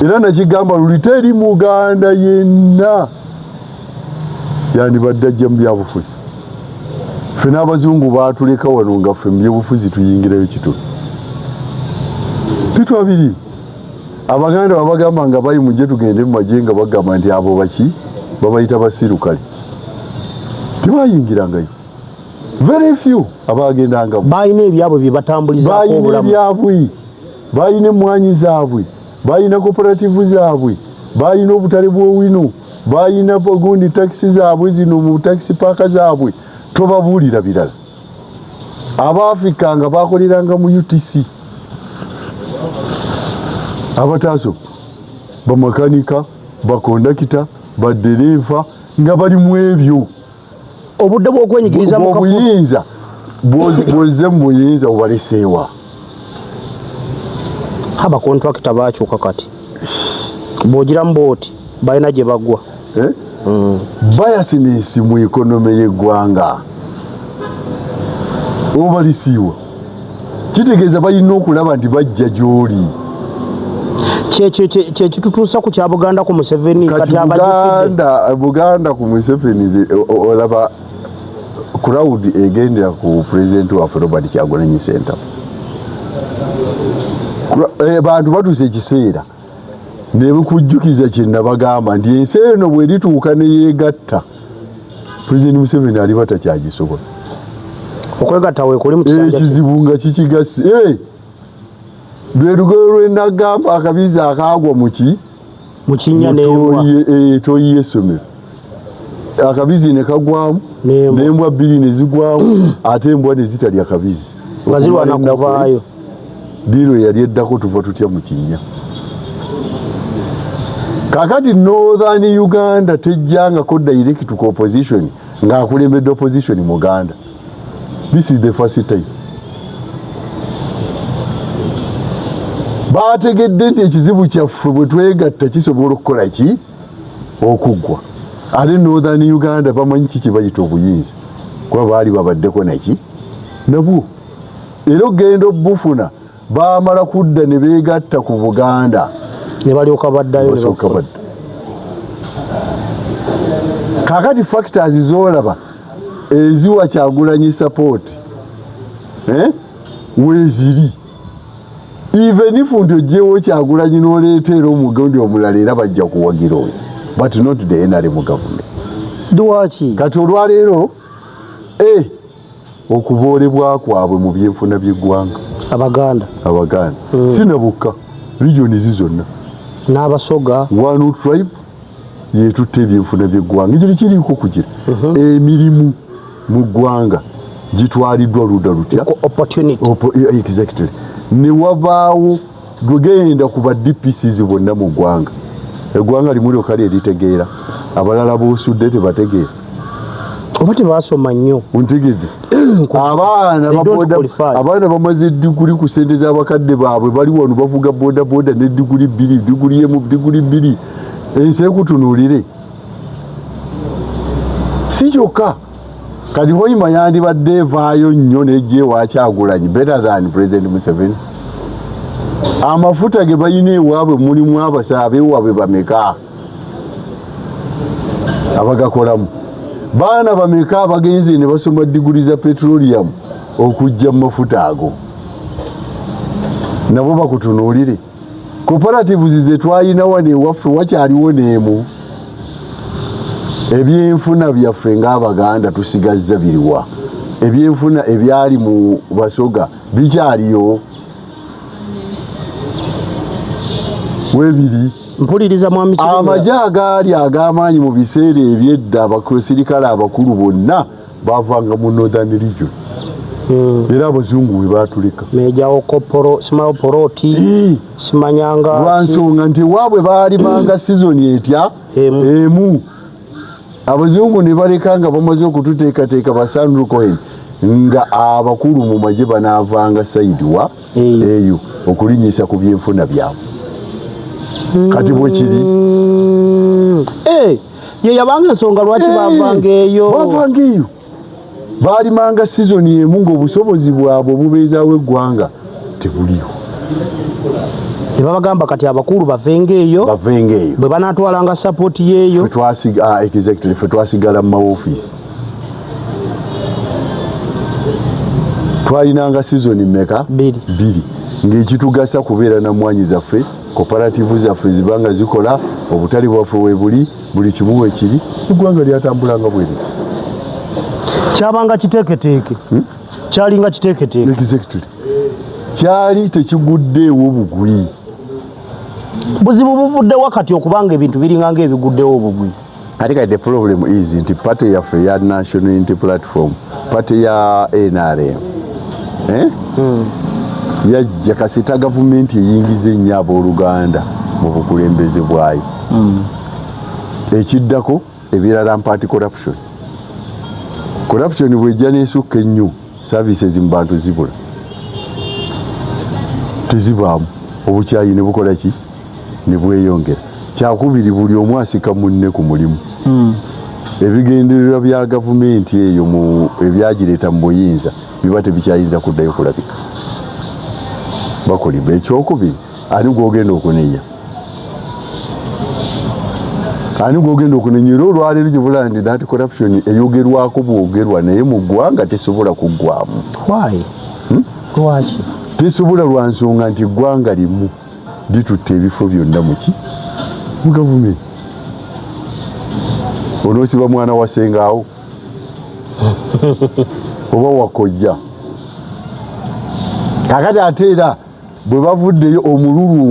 era nakigamba luli teri Muganda yenna yandibadde ajja mu byabufuzi ffe n'abazungu baatuleka wano nga ffe mu byobufuzi tuyingirayo kitono titwabiri Abaganda babagamba nga bayimuje tugende mu magye nga bagamba nti abo baki babayita basirukale tebayingirangayo very few abagendanga bayina ebyabwe bye batambulizaako obulamu bayina emmwanyi zaabwe bayina cooperative zaabwe bayina obutale bw'owino bayina gundi taxi zaabwe zino mu taxi park zaabwe tobabuulira birala Abafrika nga bakoleranga mu UTC abataaso bamakanika bakondakita badereva nga bali mu ebyo obudde bw'okwenyigiriza mu buyinza bwozze mu buyinza obaleseewa haba kontrakita bakyuka kati bw'ogira mu booti balina gye bagwa bayasinesi mu ekonome y'eggwanga obalisiiwa kitegeeza balina okulaba nti bajja gy'oli kyekitutuusa ku kya Buganda ku Museveni kati Buganda ku Museveni olaba crowd egendera ku president waffe Robert Kyagulanyi Ssentamu bantu batuuse ekiseera ne bikujjukiza kye nabagamba nti ensi eno bwerituuka ne yeegatta President Museveni aliba takyagisobola okwegatta weekuli mu kisanja ekizibu nga kikigasi lwe lugero lwe nagamba akabizi akaagwa mu kinnya toyi y'essomero akabizi ne kagwamu n'embwa bbiri ne zigwamu ate embwa ne zitalya akabizi nga zirwana kuvaayo Biro yali eddako tuva tutya mu kinnya kakati Northern Uganda tejjangako direct to opposition ng'akulembedde opposition Muganda. This is the first time. Baategedde nti ekizibu kyaffe bwe twegatta kisobola okukola ki okuggwa ate Northern Uganda bamanyi kiki bayita obuyinza kuba baali babaddeko naki nabwo era ogenda obufuna baamala kudda ne beegatta ku Buganda ne balyoka baddayo kakati factors zoolaba eziwa Kyagulanyi support weeziri even if ojjewo Kyagulanyi n'oleetera omugondi omulala era bajja kuwagira oyo but not the NRM government. Dwaki kati olwaleero okuboolebwa kwabwe mu byenfuna by'eggwanga Abaganda sinabukka regions zonna n'abasoga Wanu tribe yetutte ebyenfuna by'eggwanga ekyo kiriiko kugira emirimu mu ggwanga gitwaliddwa ludda lutya exactly ne wabaawo lwegenda ku ba DPCs bonna mu ggwanga eggwanga limu lyokka lyeritegeera abalala boosudde tebategeera oba tebasoma nnyo ontegedde abaana bamaze diguli ku ssente z'abakadde baabwe bali wano bavuga bodaboda ne diguli bbiri diguli emu diguli bbiri ensi ekutunuulire si kyokka kati Hoima yandibadde evaayo nnyo n'ejja ewa Kyagulanyi better than President Museveni. Amafuta ge bayina ewaabwe mulimu abasaabe ewaabwe bameka abagakolamu baana bameka abagenzi ne basoma diguli za petroleum okujja mu mafuta ago nabo bakutunuulire cooperatives ze twayina wano ewaffe wakyaliwo n'emu ebyenfuna byaffe ng'Abaganda tusigazza biriwa ebyenfuna ebyali mu basoga bikyaliyo webiri mpuliriza mwami amagye agaali ag'amaanyi mu biseera ebyedda abasirikale abakulu bonna bavanga mu Northern Region era abazungu we batuleka mejawo koporo simayo poroti simanyanga lwansonga nti waabwe baalimanga sizoni etya emu abazungu ne baleka nga bamaze okututeekateeka basandukoen nga abakulu mu magye banaavanga saidi wa eyo okulinyisa ku byenfuna byabwe kati bwe kiri ye yabanga ensonga lwaki bavanga eyo baalimanga sizoni emu ng'obusobozi bwabwe obubeezaawo eggwanga tebuliwo ne babagamba kati abakulu bavenga eyo bwe banaatwalanga sapooti yeeyo fe twasigala mu mawofiisi twalinanga sizoni mmeka bbiri ng'ekitugasa kubeera na mwanyi zaffe kooperative zaffe zibanga zikola obutali bwaffe webuli buli kimu wekiri eggwanga lyatambulanga bweri kyabanga kiteeketeeke kyalinga kiteeketeeke exactly kyali tekiguddeewo bugwi buzibu buvudde wakati okubanga ebintu biringa ng'ebiguddewo obugwi ate kati the problem is nti party yaffe ya National Unity Platform party ya NRM yajja kasita gavumenti eyingiza ennyo abooluganda mu bukulembeze bwayo ekiddako ebirala mpaati corruption bwejja n'esukka ennyo services mu bantu zibula tezibaamu obukyayi ne bukola ki ne bweyongera kyakubiri buli omu asika munne ku mulimu ebigendererwa bya gavumenti eyo mu ebyagireeta mu buyinza biba tebikyayinza kuddayo kulabika bakolibwa ekyokubiri ani gwogenda okunenya era olwaleero gibulandi that corruption eyogerwako bwogerwa naye mu ggwanga tesobola kuggwamu lwaki tesobola lwa nsonga nti eggwanga limu litutte ebifo byonna muki mu gavumenti onoosiba mwana wa sengaawo oba wakojja kakati ate era bwe bavuddeyo omululu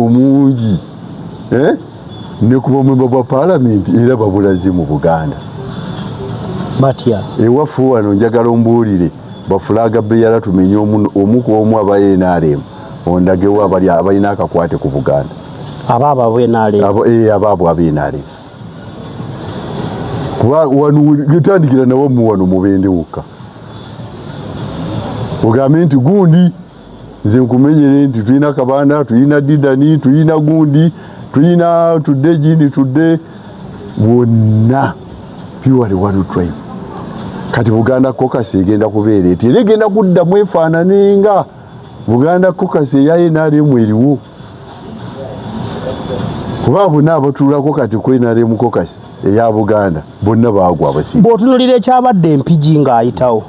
omungi ne ku bamwemba bwa paalamenti era babulazi mu Buganda batya ewaffe wano njagala ombuulire bafulaga beyala tumenye omu ku omu aba NRM ondagewo abalina akakwate ku Buganda abaabo ab'NRM kuba wano getandikira nawo mu wano mubende wokka ogambe nti gundi nze nkumenyere nti tulina Kabanda tulina Didani tulina gundi tulina tudde jini tudde wonna purely one tribe kati Buganda Caucus egenda kubeera eti era egenda kuddamu efaananenga Buganda Caucus eya NRM eriwo kuba bonna abatuulako kati ku NRM Caucus eya Buganda bonna baagwa abasinga bw'otunulira ekyabadde empigi ng'ayitawo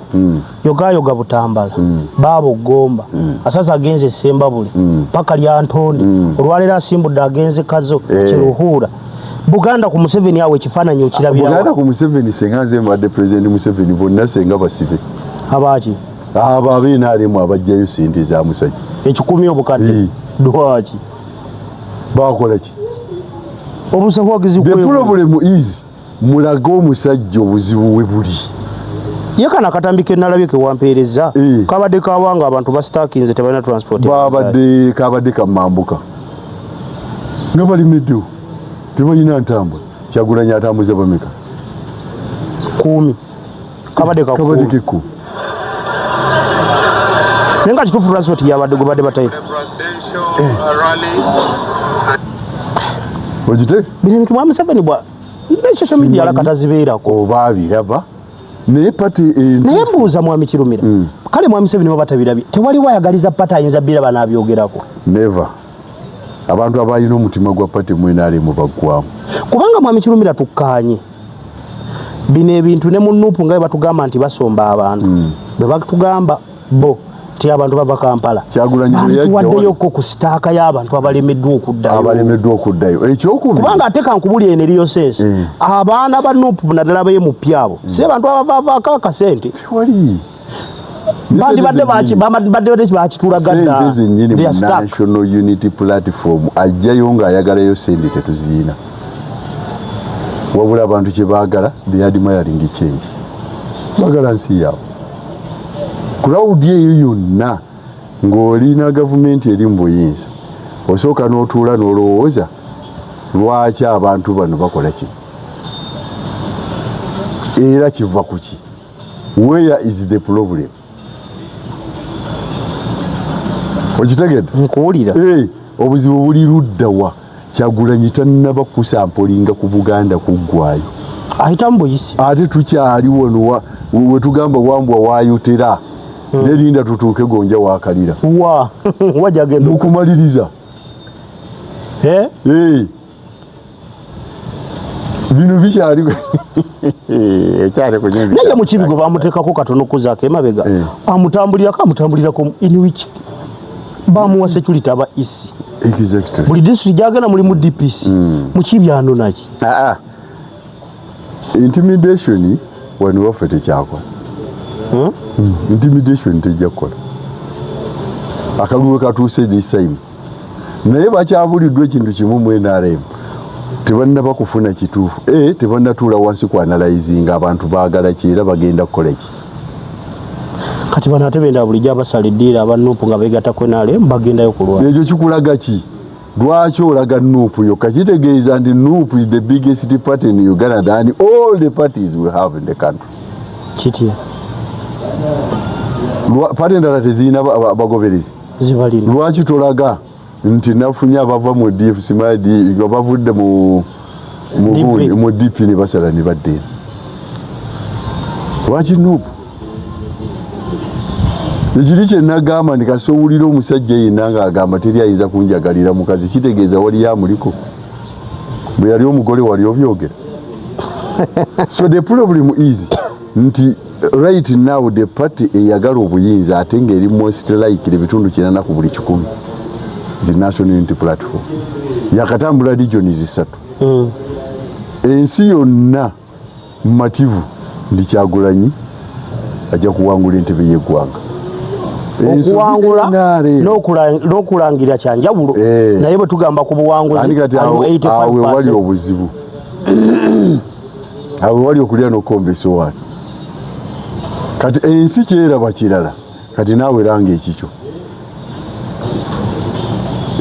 yogayoga Butambala baabo Gomba Asaza agenze Sembabule paka lya Ntonde olwaleero asimbudde agenze Kazo Kiruhura Buganda ku Museveni awe ekifaananyi okirabira Buganda ku Museveni senga nze mbadde President Museveni bonna senga basibe abaaki abo ab'NRM abajjayo sente za musajja ekikumi obukadde lwaki bakola ki obusawagizi the problem is mulaga omusajja obuzibu we buli yakana katambike nalabye ke wampeereza kabadde kawanga abantu bastakinze tebalina transport babadde kabadde kamambuka nga balimiddewo tebalina ntambula Kyagulanyi atambuza bameka 10 kabadde keku nenga kitufu transport yabadde gubadde batayi ojite bine bitu mwamu Museveni bwa social media alakatazibeerako oba biraba naye pati naye mbuuza mwami Kirumira kale mwami Museveni babatabirabye tewali wayagaliza pati ayinza biraba n'abyogerako never abantu abalina omutima gwa pati mwenali mu baggwamu kubanga mwami Kirumira tukkaanye bino ebintu ne mu Nuupu nga batugamba nti basomba abantu bwe batugamba bo ti abantu bava Kampala tuwaddeyo ku sitaaka y'abantu abalemeddwa okuddayo ekyokubiri kubanga ate kankubuli eno eriyo sensi abaana ba Nuupu naddala baye mu pyabo si abantu abavaavaako akasente tewali badde bakitulagadda zennyini mu National Unity Platform ajjayo ng'ayagalayo sente tetuziyina wabula abantu kye baagala the admiring change bagala nsi yaabwe crowd eyo yonna ng'olina gavumenti eri mu buyinza osooka n'otuula n'olowooza lwaki abantu bano bakola kino era kiva ku ki where is the problem okitegedde nkuwulira obuzibu buli luddawa Kyagulanyi tannaba kusampolinga ku Buganda kuggwayo ayita mbuyisi ate tukyali wano we tugamba wambwa wayotera nelinda tutuuke gonja wakalira wajagenda okumaliriza bino bikyali naye mukibigo bamuteekako katono kuzaako emabega amutambulirako inwich bamuwa security aba isi buli district gyagenda mulimu DPC mukibyano naki intimidation wano waffe tekyakola intimidation tejja kukola akalulu katuuse n'esaimu naye bakyabuliddwa ekintu kimu mu NRM tebannaba kufuna kituufu tebannatuula wansi ku analyzinga abantu baagala ki era bagenda kukola ki kati bano ate benda bulijjo abasala eddiira aba Nuupu nga beegatta ku NRM bagendayo kulwana ekyo kikulaga ki lwaki olaga Nuupu yokka kitegeeza nti Nuupu is the biggest party in Uganda than all the parties we have in the country kitya party endala tezirina bagoberezi zibalina lwaki tolaga nti nafunye abava mu DFC bavudde mu DP ne basala ne baddeera lwaki Nuupu ekiri kye nagamba nti kasi owulira omusajja yenna ng'agamba teri ayinza kunjagalira mukazi kitegeeza wali amuliko bwe yali omugole wali obyogera so the problem is nti right now the party eyagala obuyinza ate ng'eri most like ebitundu 80 ku buli 100 zi National Unity Platform yakatambula regions 3 ensi yonna mumativu ndi Kyagulanyi ajja kuwangula entebe y'eggwanga okuwangula n'okulangira kyanjawulo naye bwe tugamba ku buwanguzi awe wali obuzibu awe wali okulya n'okomba esowaani kati ensi kyeraba kirala kati naawe langa ekikyo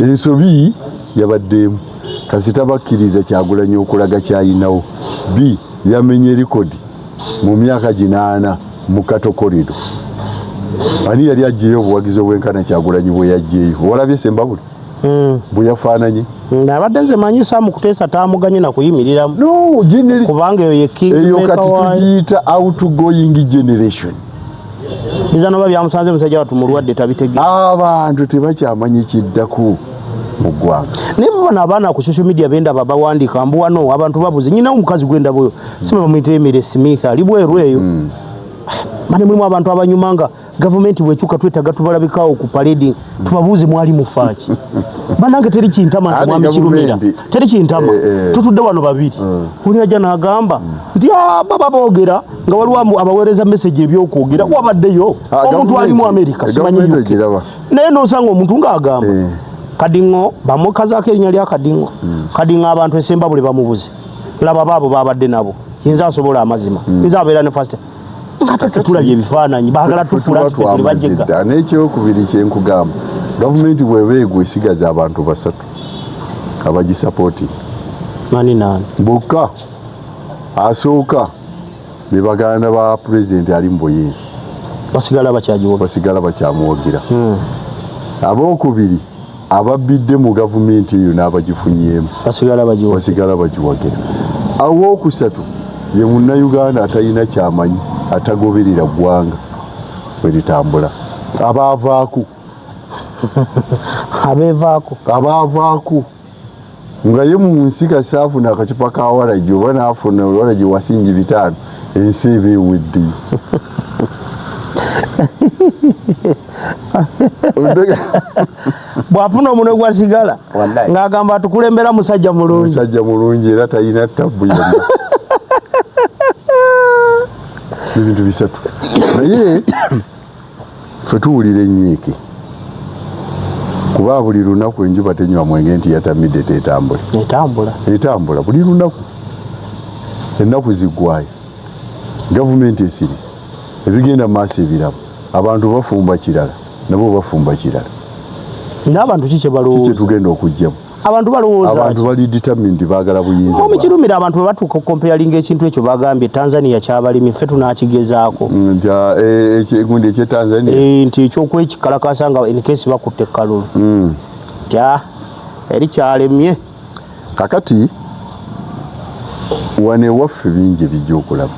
ensobi yabaddeemu kasita bakkiriza Kyagulanyi okulaga kyayinawo B yamenye likodi mu myaka 8 mu katokolido ani yali ajeyo obuwagizi obwenkana Kyagulanyi bwe yajeyo walabye Sembabule bwe yafaananye nabadde nze manyi Sam Kuteesa taamuganye na kuyimirira kubanga eyo ye king eyo kati tugiyita outgoing generation bizano babyamusanze musajja watu mulwadde tabitege abantu tebakyamanyi kiddako mu ggwanga naye mubona abaana ku social media benda babawandika mbu wano abantu babuze nyina omukazi gwenda bwe sima bamuyita Smith ali bweru eyo mane mulimu abantu abanyumanga government bwekyuka twetaga tubalabikawo ku parade tubabuuze mwali mufaaki banange teri kintama nti mwami Kirumira teri kintama tutudde wano babiri oli ajja n'agamba nti baba boogera nga waliwo abaweereza message ebyokwogera wabaddeyo omuntu ali mu America simanyi naye n'osanga omuntu ng'agamba Kadingo bamukazaako erinnya lya Kadingo Kadingo abantu Sembabule bamubuze laba baabo babadde nabo yinza asobola amazima yinza abeera ne fast ngate tulabye ebifaananyi baagala tufula tuli bajjega n'ekyokubiri kyenkugamba gavumenti bwebeegwa esigaza abantu 3 abagisapoti nani bokka asooka ne baganda ba pulezidenti ali mu buyinza basigala bakyamuwagira abookubiri ababbidde mu gavumenti eyo n'abagifunyeemu basigala bagiwagira awookusatu ye munnayuganda atalina kyamanyi atagoberera ggwanga bwe litambula abaavaako nga ye mu nsi kasaafuna akacupa ka waragi oba naafuna waragi wasingi 5 ensi eba eweddeyo bw'afuna omunwe gwasigala ng'agamba atukulembera musajja mulungi era talina ttabu yonna ebintu 3 naye ffe tuwulira ennyiike kuba buli lunaku enjuba tenywa mwenge nti yatamidde etambula buli lunaku ennaku ziggwayo gavumenti esiriza ebigenda maaso ebirabo abantu bafumba kirala nabo bafumba kirala n'abantu kiki balowooza tugenda okujjamu abantu balowooza abantu bali determined baagala buyinza omukirumira abantu bwe batuuka comparing ekintu ekyo bagambye Tanzania kyabalimi ffe tunaakigezaako gundi ekyetanzania nti ekyokwekikalakasa nga enkesi bakutte kalulu tya eri kyalemye kakati wane waffe bingi ebijja okulaba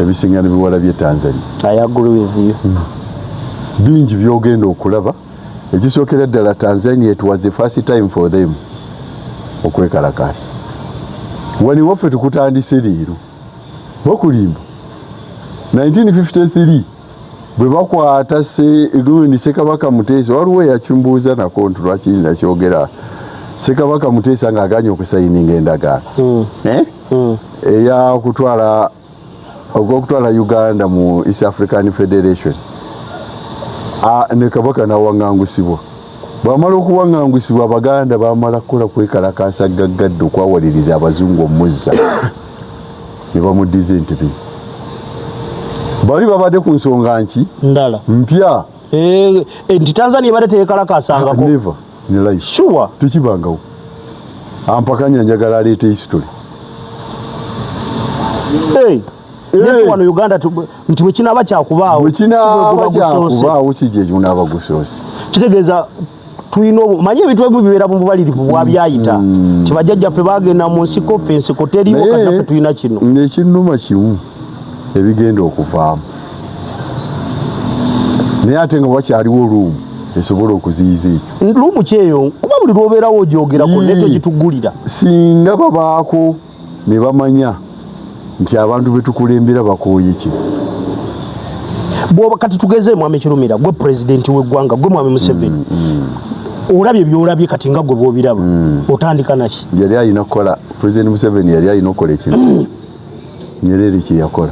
ebisinga ne biwala by'e Tanzania I agree with you bingi byogenda okulaba ekisookera ddala Tanzania it was the first time for them okwekalakaasa wani waffe tukutandise leero bakulimba 1953 bwe bakwata gundi Ssekabaka Muteesa waliwo yakimbuuza nako lwaki nakyogera Ssekabaka Muteesa ng'aganye okusayininga endagaano ey'okutwala Uganda mu East African Federation ne Kabaka n'awaŋŋangusibwa bw'amala okuwaŋŋangusibwa Abaganda baamala kukola kwekalakaasa gaggadde okwawaliriza Abazungu omuzza ne bamuddiza entebe bali babadde ku nsonga ndala mpya nti Tanzania badde teyekalakaasangako never ne life sure tekibangawo ampakanya njagala aleeta history wano Uganda nti bwe kinaaba kyakubaawo kijje kinaaba gusoose kitegeeza tulina manye ebintu ebimu bibeera mu bubalirivu bwabyayita tibajjajjaffe bagenda mu nsiko ffe ensiko teriwo kataffe tulina kino ekinnuma kimu ebigenda okuvaamu naye ate nga wakyaliwo oluumu esobola okuziyiza ekyo luumu kyeyo kuba buli lwobeerawo ogyogerako ne tegituggulira singa babaako ne bamanya nti abantu betukulembera bakooye ki bwoba kati tugeze Mwami Kirumira gwe president w'eggwanga gwe Mwami Museveni olabye byolabye kati nga gwe bw'obiraba otandika naki yali alina kukola president Museveni yali alina okukola ekintu Nyerere kye yakola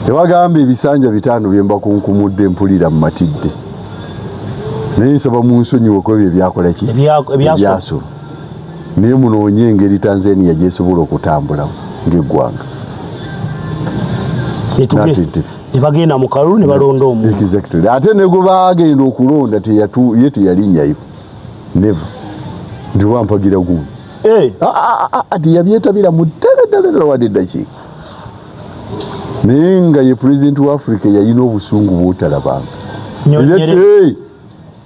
tebagamba ebisanja 5 bye mbakunkumudde mpulira mu matidde naye nsaba munsonyiwe ku ebyo ebyakola ki ebyasooka naye munoonye engeri Tanzania gyesobola okutambula ng'eggwanga ne bagenda mu kalulu ne balonda omuntu exactly ate ne gwe baagenda okulonda ye teyalinyayo never ndi wampagira gumu teyabyetabira mu ddala wadde eddakiika naye nga ye president wa Africa yalina obusungu bw'otalabanga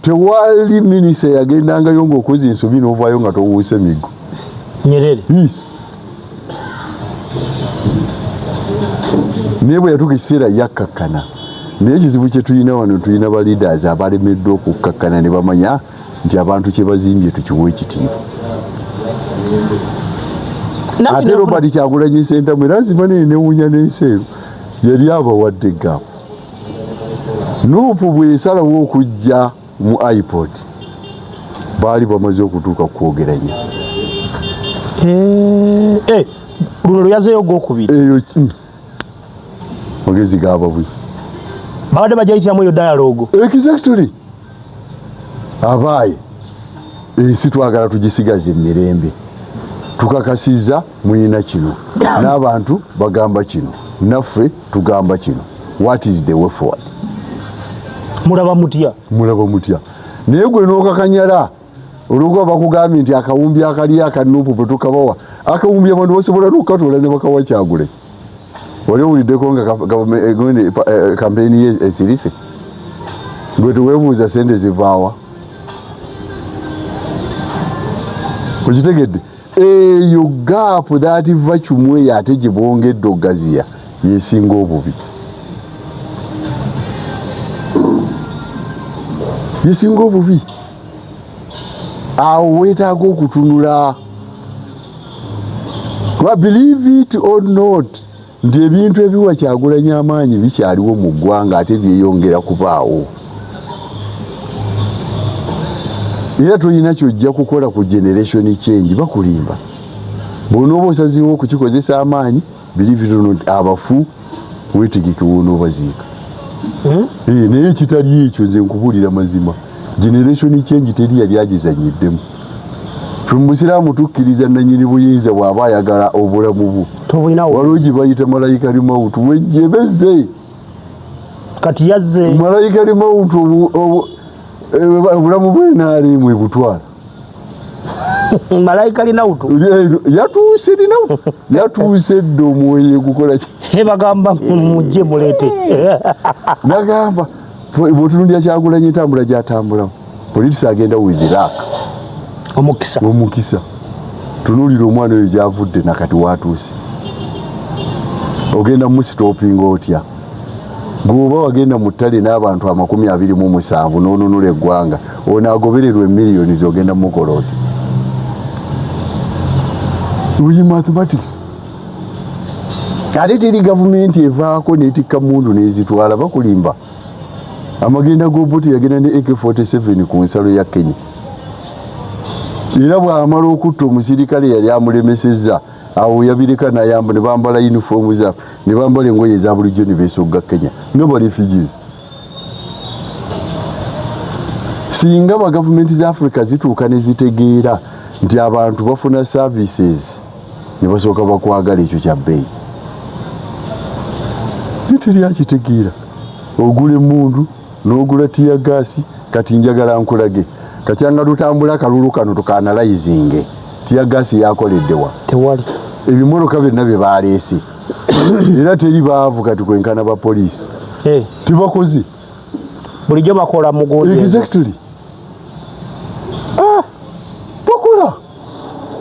tewali minisita yagendangayo ng'okoze ensobi n'ovaayo nga towuuse miggo Nyerere naye bwe yatuuka ekiseera yakkakkana naye ekizibu kye tulina wano tulina ba leaders abalemeddwa okukkakkana ne bamanya nti abantu kye bazimbye tukiwa ekitiibwa ate Robert Kyagulanyi Ssentamu era nzima newuunya n'enseero yali abawadde eggaamu Nuupu bw'esalawo okujja mu iPod baali bamaze okutuuka kwogeranya luno lweyazeeyo gwokubiri eyo magezi g'ababuzi babadde bajayitiramu eyo dialogue exactly abaaye ensi twagala tugisigaze emirembe tukakasiza muyina kino n'abantu bagamba kino naffe tugamba kino what is the way forward mulaba mutya naye gwe n'okakanyala olwokuba bakugambye nti akawumbi akali akanuupu bwe tukabawa akawumbi abantu basobola n'okukatoola ne bakawa Kyagulanyi wali owuliddeko nga kampeyini ye esirise gwe teweebuuza sente zivaawa okitegedde eyo gaapu that vacuum eyo ate gye bwongedde ogaziya yesinga obubi yesinga obubi awo weetaaga okutunula believe it or not nti ebintu ebiwa Kyagulanyi amaanyi bikyaliwo mu ggwanga ate byeyongera kubaawo era tulina kyojja kukola ku generation change bakulimba bw'onooba osaziwo okukikozesa amaanyi believe it or not abafu weetegeke w'onoobaziika naye kitali ekyo nze nkubuulira mazima generation change teri yali agizanyiddemu Tumusiramu tukkiriza nannyini buyinza bw'aba ayagala obulamu bu. Waliwo gye bayita malayika limawutu wejjebeze. Kati yazze. Malayika limawutu obulamu bwe naalimu ebutwala. Malayika linawutu. Yatuuse linawutu. Yatuuse dde omwoyo gukola ki? Bagamba mujje muleete. Nagamba bw'otunuulira Kyagulanyi entambula gy'atambulamu. Poliisi agenda with luck. Omukisa. Tunuulira omwana oyo gy'avudde nakati watuuse. Ogenda musitoopinga otya? Bw'oba wagenda mu ttale n'abantu 27 n'onunula eggwanga onaagobererwa emiliyoni z'ogenda mukola otya? Uyi mathematics. Ate teri gavumenti evaako n'etikka mundu n'ezitwala bakulimba. Amagenda g'Obote yagenda ne AK-47 ku nsalo ya Kenya. Era bw'amala okutta omusirikale yali amulemesezza awo yabireka n'ayamba ne bambala yunifoomu zaabwe ne bambala engoye eza bulijjo ne beesogga Kenya. Nobody refugees. Singa bagavumenti za Africa zituuka ne zitegeera nti abantu bafuna services ne basooka bakwagala ekyo kya bbeeyi. Teri akitegeera. Ogula emmundu n'ogula tiyagaasi kati njagala nkulage. Kacyanga tutambula kalulu kano tukanalayizinge. Tiyagaasi yakoleddewa. Tewali. Ebimoloka byonna bye baleese. Era teri baavu kati kwenkana ba poliisi. Tibakoze. Bulijjo bakola mugonde. Exactly. Bakola.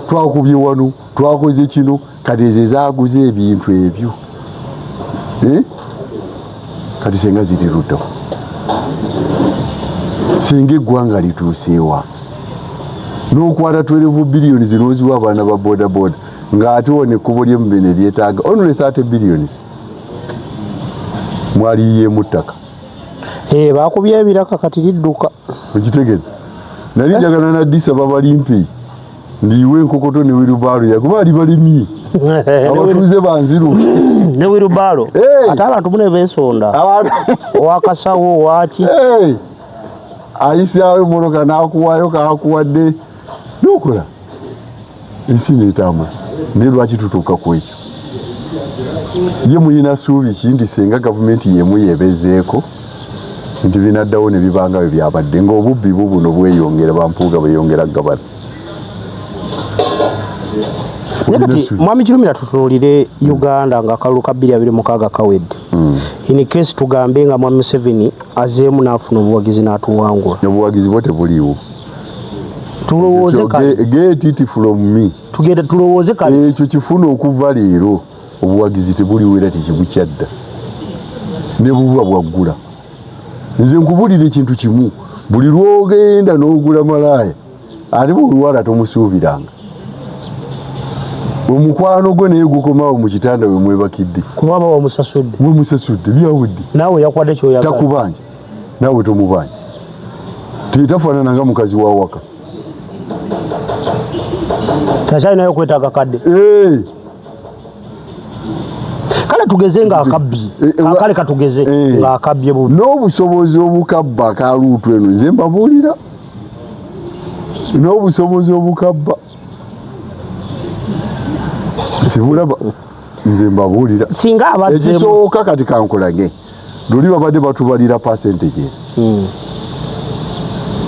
Twakubye wano, twakoze kino, kati ezo zaaguze ebintu ebyo. Kati senga ziri luddawo. Singa eggwanga lituuseewa n'okwata 12 billions n'oziwa abaana ba boda boda ng'ate wone ekkubo ly'emube ne lyetaaga only 30 billions mwaliyiyeemu ttaka. Baakubye ebiraka kati lidduka. Okitegedde? Nali njagala naddisa babalimpi ndiyiwe enkokoto ne wirubaalo yakuba ali balimye abatuuze banziru ne wirubaalo ate abantu mune beesonda owakasawo owaki ayisaawo emmotoka n'akuwaayo kaakuwadde n'okola ensi neetambula. Naye lwaki tutuuka ku ekyo? Ye muyina ssuubi ki nti singa gavumenti yemu yeebezeeko nti binaddawo ne bibanga bwe byabadde ng'obubbi buno bweyongera bampuuga bweyongera gabana. Kati Mwami Kirumira tutunuulire Uganda ng'akalulu ka 2026 kawedde. In case tugambe nga Mwami Museveni azeemu n'afuna obuwagizi n'atuwangula. Obuwagizi bwo tebuliwo. Tulowooze kale. Get it from me. Tugenda tulowooze kale. Ekyo kifuna okuva leero obuwagizi tebuliwo era tekibukyadda. Ne buba bwaggula. Nze nkubulira ekintu kimu. Buli lwogenda n'ogula malaaya ate bw'olwala tomusuubiranga. Omukwano gwe naye gukomaawo mu kitanda we mwebakidde. Kuba baba musasudde. Mwe musasudde byawudde. Naawe yakwadde ky'oyagala. Takubanja. Naawe tomubanja. Tetafaanana nga mukazi wa waka. Takyalinayo kwetaaga kadde. Kale tugeze ng'akabbi. Kale katugeze ng'akabbye bubi. N'obusobozi obukabba kaluutu eno nze mbabuulira. N'obusobozi obukabba. Sibulaba nze mbabuulira. Singa abazzeemu. Ekisooka kati kankulage. Luli babadde batubalira percentages.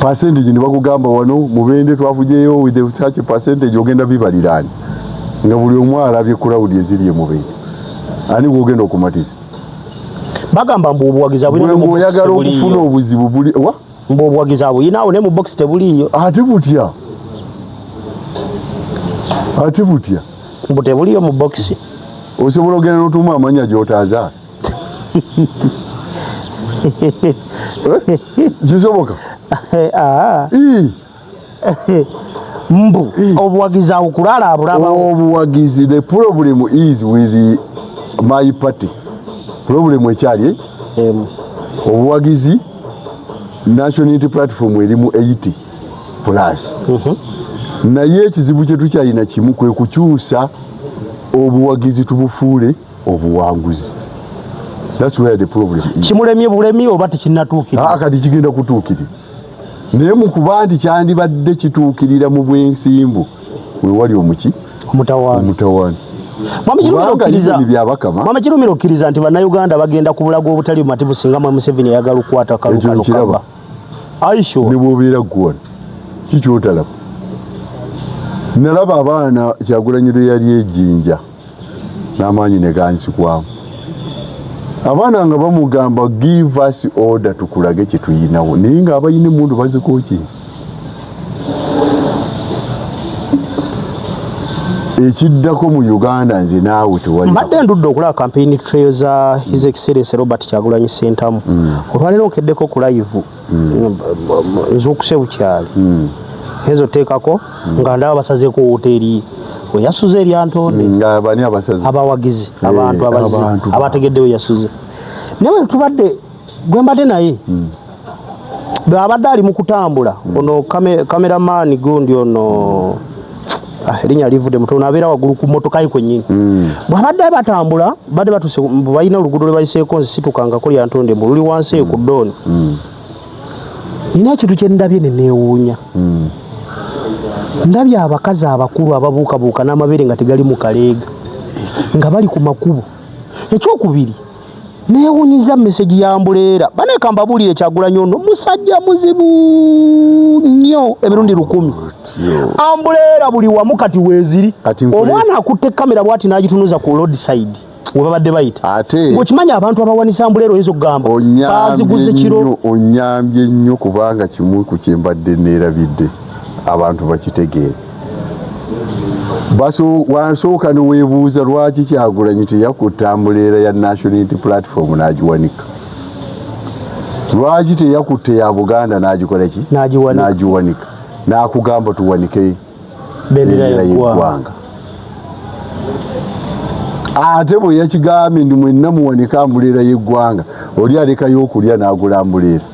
Percentage ne bakugamba wano mubende twavujeyo with such a percentage ogenda bibalirani. Nga buli omu alabye crowd eziri emubende. Ani gwogenda okumatiza? Bagamba mbu obuwagizi buli mu box oyagala okufuna obuzibu buli wa? Mbu obuwagizi bulinawo ne mu box tebuliyo. Ate butya? Ate butya? Mbu tebuliyo mu box. Osobola ogenda n'otuuma amanya gy'otaaza. Kisoboka? Mbu obuwagizi okulala abulaba. Obuwagizi, the problem is with my party. Problem ekyali eki? Obuwagizi National Unity Platform erimu 80 plus. Naye ekizibu kye tukyalina kimu kwe kukyusa obuwagizi tubufuule obuwanguzi. That's where the problem is. Kimulemye bulemi oba tekinnatuukira. Kati kigenda kutuukira. naye mu kuba nti kyandibadde kituukirira mu bwensimbu we wali omutawaani Mama Kirumira okkiriza nti bannayuganda bagenda ku bulago obutali bumativu singa mu Museveni yagala okukwata kalukano kaba aisho ne bw'obeera ggwano kikyotalaba nalaba abaana Kyagulanyi lwe yali ejjinja n'amaanyi ne gansikwamu abaana nga bamugamba give us order tukulage kye tuyinawo naye ng'abayina emmundu bazikookinze ekiddako mu Uganda nze naawe tewali mbadde ndudde okulaba campaign trail za His Excellency Robert Kyagulanyi Ssentamu olwaleero nkeddeko ku live nz'okusebukyali ezo teekako nga ndaba basazeeko woteeri we yasuze eryantonde ng'abani abasaze abawagizi abantu abazi abategedde we yasuze naye tubadde gwe mbadde naye bw'abadde ali mu kutambula ono kameramani gundi ono erinnya livudde mutono abeera waggulu ku mmotoka ye kwennyini bw'abadde batambula badde batuse balina oluguudo lwe bayiseeko nze situkangako lyantonde mbu luli wansi eyo ku ddooni nina ekintu kye ndabye ne neewuunya ndabye abakazi abakulu ababuukabuuka n'amabeere nga tegali mu kaleega nga bali ku makubo ekyokubiri neewunyiza meseji ya Ambuleera baneka mbabuulire Kyagulanyi ono musajja muzibu nnyo emirundi 10 Ambuleera buli wamu kati weeziri omwana akutte kamera bwati n'agitunuza ku road side we babadde bayita ng'okimanya abantu abawanisa Ambuleera oyinza okugamba baziguze kiro onnyambye nnyo kubanga kimu ku kye mbadde neerabidde abantu bakitegeere wasooka neweebuuza lwaki Kyagulanyi teyakutte Ambuleera ya National Unity Platform n'agiwanika lwaki teyakutte ya Buganda n'agikola ki n'agiwanika n'akugamba tuwanike bendera y'eggwanga ate bwe yakigambye ndi mwenna muwanika Ambuleera y'eggwanga oli alekayo okulya n'agula Ambuleera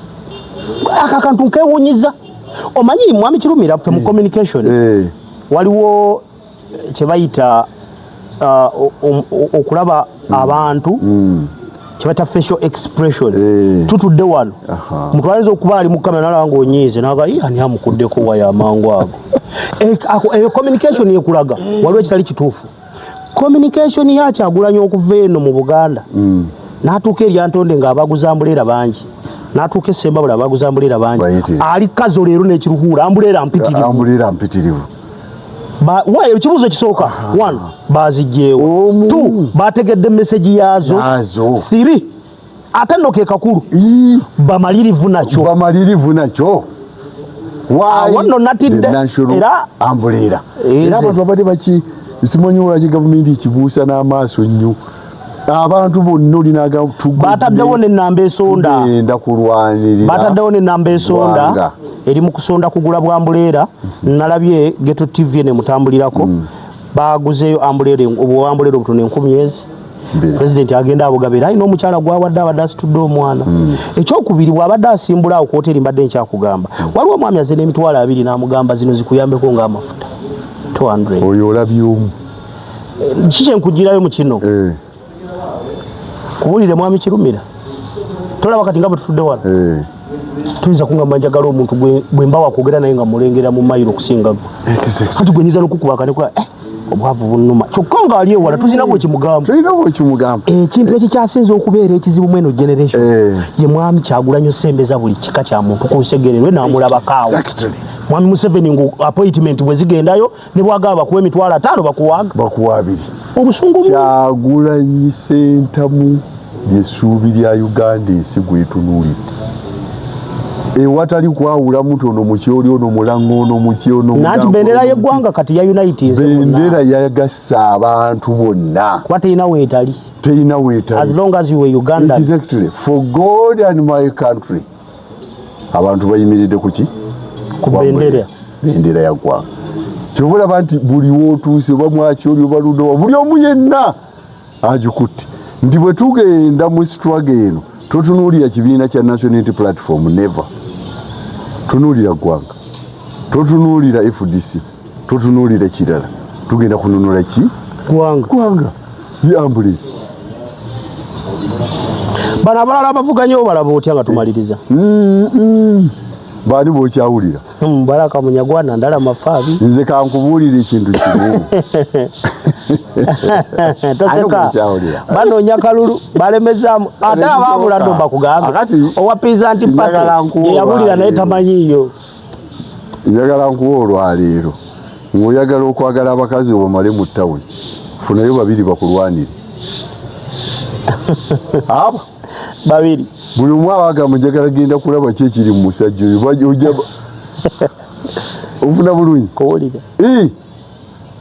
akakantu nkewunyiza omanyi mwami Kirumira ffe mu communication waliwo kye bayita okulaba abantu kye bayita facial expression tutudde wano omuntu ayinza okuba ali mu kamera nalaba ng'onyiize naga ani amukuddeko waya amangu ago eyo communication yekulaga waliwo ekitali kituufu communication ya Kyagulanyi okuva eno mu Buganda n'atuuka eryantonde ng'abaguza Ambuleera bangi n'atuuka e Ssembabule abaguza Ambuleera bangi ali kazo leero n'ekiruhuula Ambuleera mpitirivu wayo ekibuuzo ekisooka 1 baazigyeewo 2 bategedde meseji yaazo 3 ate nno ke kakulu bamalirivu nakyo awo nno natidde era Ambuleera era abantu babadde baki simanyi lwaki gavumenti ekibuusa n'amaaso nnyo abantu bonna olinaga bataddewo n'ennamba esonda enda kulwanirira bataddewo n'ennamba esonda eri mu kusonda kugula bwa Ambuleera nalabye Geto TV ne mutambulirako baguzeeyo Ambuleera obutono 10,000 President agenda abugabira ayina omukyala gwawadde abadde asitudde omwana ekyokubiri bw'abadde asimbula awo ku hoteri mbadde nkyakugamba waliwo omwami azze n'emitwalo 2 n'amugamba zino zikuyambeko ng'amafuta 200 oyo olabyomu kiki enkugirayo mu kino kubuulire mwami Kirumira tolaba kati nga bwe tutudde wano tuyinza kungamba njagala omuntu bwe mbawa kwogera naye nga mulengera mu mayiro okusinga kati gwe nyiza n'okukubaka ne obwavu bunnuma kyokka nga ali ewala tuzina bwekimugamba ekintu ekyo kyasinze okubeera ekizibu mu eno generation ye mwami Kyagulanyi osembeza buli kika kya muntu ku lusegererwe n'amulabakaawo mwami Museveni ngu appointment bwe zigendayo ne bwagaba bakuwa emitwalo 5 bakuwa 2 obusungu Kyagulanyi Ssentamu ly'essuubi lya Uganda ensi gw'etunuulidde ewatali kwawula mutono mu kyoli ono mulango ono mu kyono nanti bendera y'eggwanga kati ya United bendera yagassa abantu bonna kuba terina weetali as long as you were Uganda exactly for God and my country abantu bayimiridde kuki ku bendera ya ggwanga kyobulaba nti buli wootuuse bamwakyoli obaludo buli omu yenna agikutte nti bwe tugenda mu struggle eno totunuulira kibiina kya National Unity Platform never tunuulira ggwanga totunuulira FDC totunuulira kirala tugenda kununula ki ggwanga byambulire bano abalala abavuganya obalaba otya nga tumaliriza bali bokyawulira Baraka Munyagwana ndala mafabi nze kankubulira ekintu kimu toseka bano nyakalulu balemezamu ate ababula ndo bakugambe owapiza nti mpaka yabulira naye tamanyiyo njagala nkuwa olwaleero ng'oyagala okwagala abakazi obamale mu ttawuni funayo babiri bakulwanire abo babiri buli omu abagamba njagala genda kulaba ki ekiri mu musajja oyo ofuna bulungi kowulira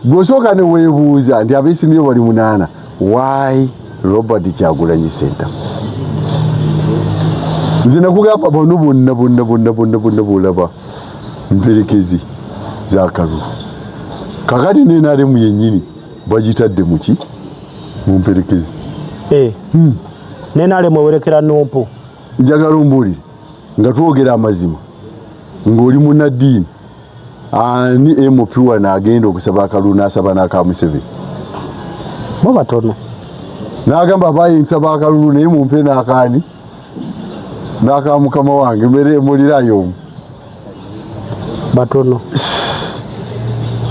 gw'osooka ne weebuuza nti abeesimyewo bali 8 why Robert Kyagulanyi Center nze nakugamba bano bonna boolaba mperekezi za Kalulu kakati NRM yennyini bagitadde muki mu mperekezi NRM ewerekera nompo njagala ombuulire nga twogera amazima ng'oli munnaddiini ani MP n'agenda okusaba akalulu n'asaba n'akamuseveni bo batono n'agamba bayensaba akalulu naye mumpe n'akaani n'akamukama wange mbere mulirayo omu batono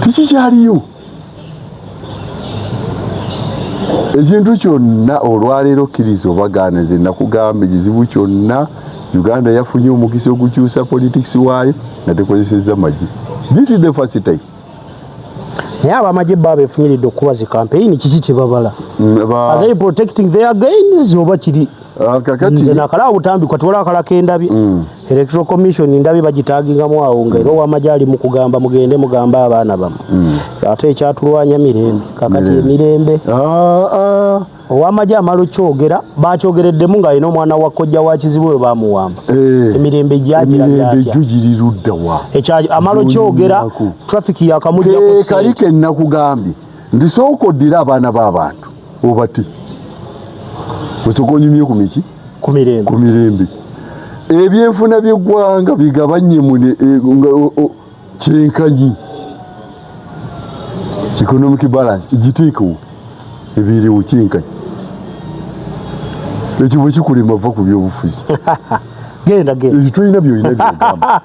tekikyaliyo ekintu kyonna olwaleero kkiriza obagaana ze nakugamba ekizibu kyonna Uganda yafunye omukisa okukyusa politics waayo nga tekozesezza magye. This is the first time. Naye abamagye baba efunyiridde okuba zi campaign kiki kye babala? Are they protecting their gains oba kiri? Nze nakala butambi kwa tuwala akala kendabi. Electoral Commission ndabi bagitaginga mwawo ngero wamajali mu kugamba mugende mugamba abaana bamu. Ate ekyatulwanya mirembe kakati emirembe. Owamajja amalo kyogera bakyogereddemu nga ino omwana wa kojja wa kizibu bamuwamba. Emirembe gyagira emirembe jujirirudda wa. Ekya amalo kyogera traffic yakamulira ko kalike nakugambye ndisoko oddira abaana b'abantu obati osokonyumye ku miki ku mirembe ebyenfuna by'eggwanga bigabanye mune kyenkanyi economic balance igiteeko ebiriwo kyenkanyi ekyo bwe kikulema va ku byobufuzi genda tulina byolina byogamba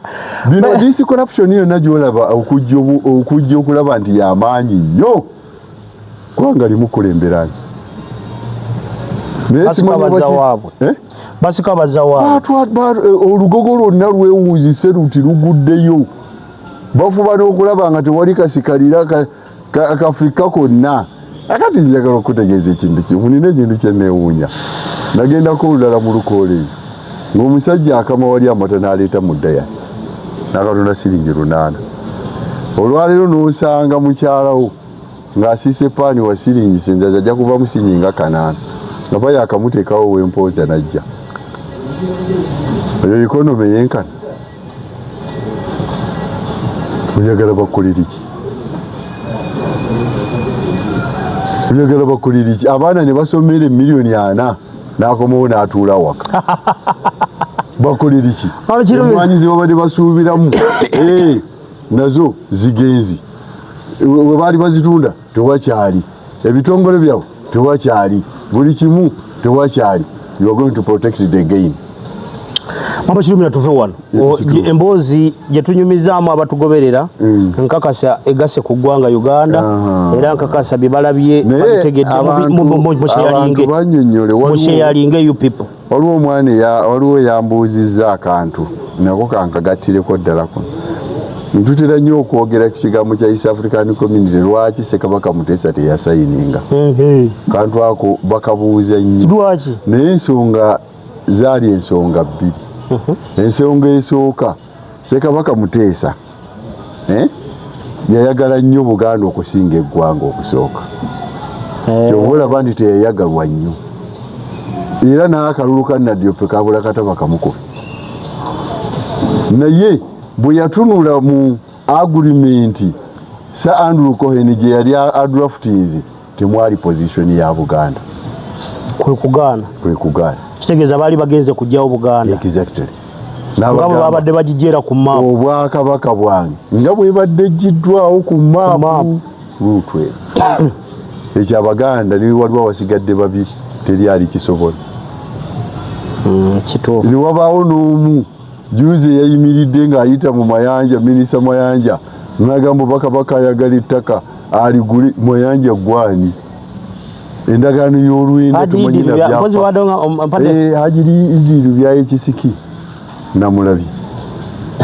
bino this corruption yonna gyolaba okujja okulaba nti yamaanyi nnyo kubanga limu kulemberansi basika bazawaabwe olugogo lwonna lwewunzise luti luguddeyo bafuba n'okulaba nga tewali kasikalira kafika konna akati njagala okutegeeza ekintu kimu nina ekintu kyenneewuunya nagendako olulala mu lukoola eyo ng'omusajja akama wali amata n'aleeta mu ddaya n'akatonda siringi 8 olwaleero n'osanga mukyalawo ng'asiise paani wa siringi senjaza ajja kuva mu siringi nga 8 nga pa yakamuteekawo w'empooza n'ajja eyo ikonomi yenkana oyagala bakolera ki oyagala bakolera ki abaana ne basomera emiliyoni 4 n'akomawo n'atuula waka bakolera ki emwanyi ze babadde basuubiramu nazo zigenzi we baali bazitunda tewakyali ebitongole byabwe tewakyali buli kimu tewakyali. You are going to protect the gain. Mama Kirumira tuve wano emboozi gye tunyumizaamu abatugoberera nkakasa egase ku ggwanga Uganda era nkakasa bibalabye bategedde musheyalinge you people. Waliwo omwana waliwo yambuuzizza akantu nako kankagatireko ddala kuno ntutera nnyo okwogera ku kigambo kya East African Community lwaki Ssekabaka Muteesa teyasayininga kantu ako bakabuuza nnyo lwaki naye ensonga zaali ensonga bbiri. Ensonga esooka Ssekabaka Muteesa yayagala nnyo Buganda okusinga eggwanga okusooka kyova olaba nti teyayagalwa nnyo era n'akalulu ka Nadiope kabula kataba kamukubi naye bwe yatunula mu agreement Sir Andrew Cohen gye yali adraftizi temwali position ya Buganda kwe kugaana kitegeeza baali bagenze kujjawo Buganda exactly ngabo babadde bagijeera ku maapu obwakabaka bwange nga bwe badde jiddwawo ku maapu lutwe ekyo Abaganda ne waliwo wasigadde babiri teri ali kisobola kituufu ne wabaawo n'omu juzi yayimiridde ng'ayita mu Mayanja, minisita Mayanja n'agamba Bakabaka ayagala ettaka aligule. Mayanja gwani endagaano y'olwenda tumanyina byafa hajiri byaye Kisiki namulabye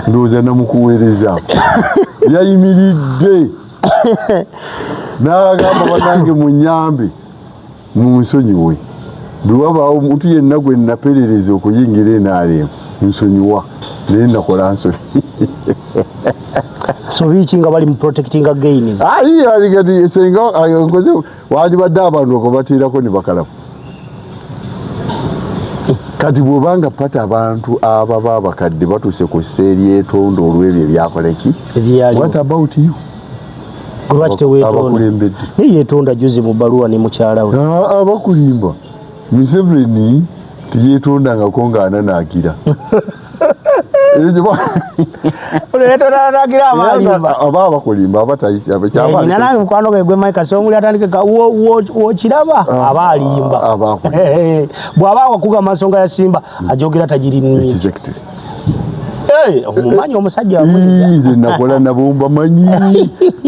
ndowooza namukuweereza yayimiridde n'agamba banange munyambe munsonyiwe bwe wabaawo omuntu yenna gwe naperereza okuyingira NRM nsonyiwa naye nakola nsobi sobiiki nga bali mu protecting against aligati senga nkoze wandibadde abantu okubateerako ne bakalamu kati bw'obanga pata abantu ababa abakadde batuuse ku sseeri etonda olw'ebyo ebyakoleki what about you lwaki teweetonda naye yeetonda juzi mu bbaluwa ne mukyala we abakulimba Museveni teyeetondangako ng'ananaagira aba abakulimba nange mukwano gwe Mike Kasongoli atandike wokiraba aba alimba bw'aba wakuga masonga ya Simba ajogera tajiri omumanyi omusajja nze nakola nabo mbamanyi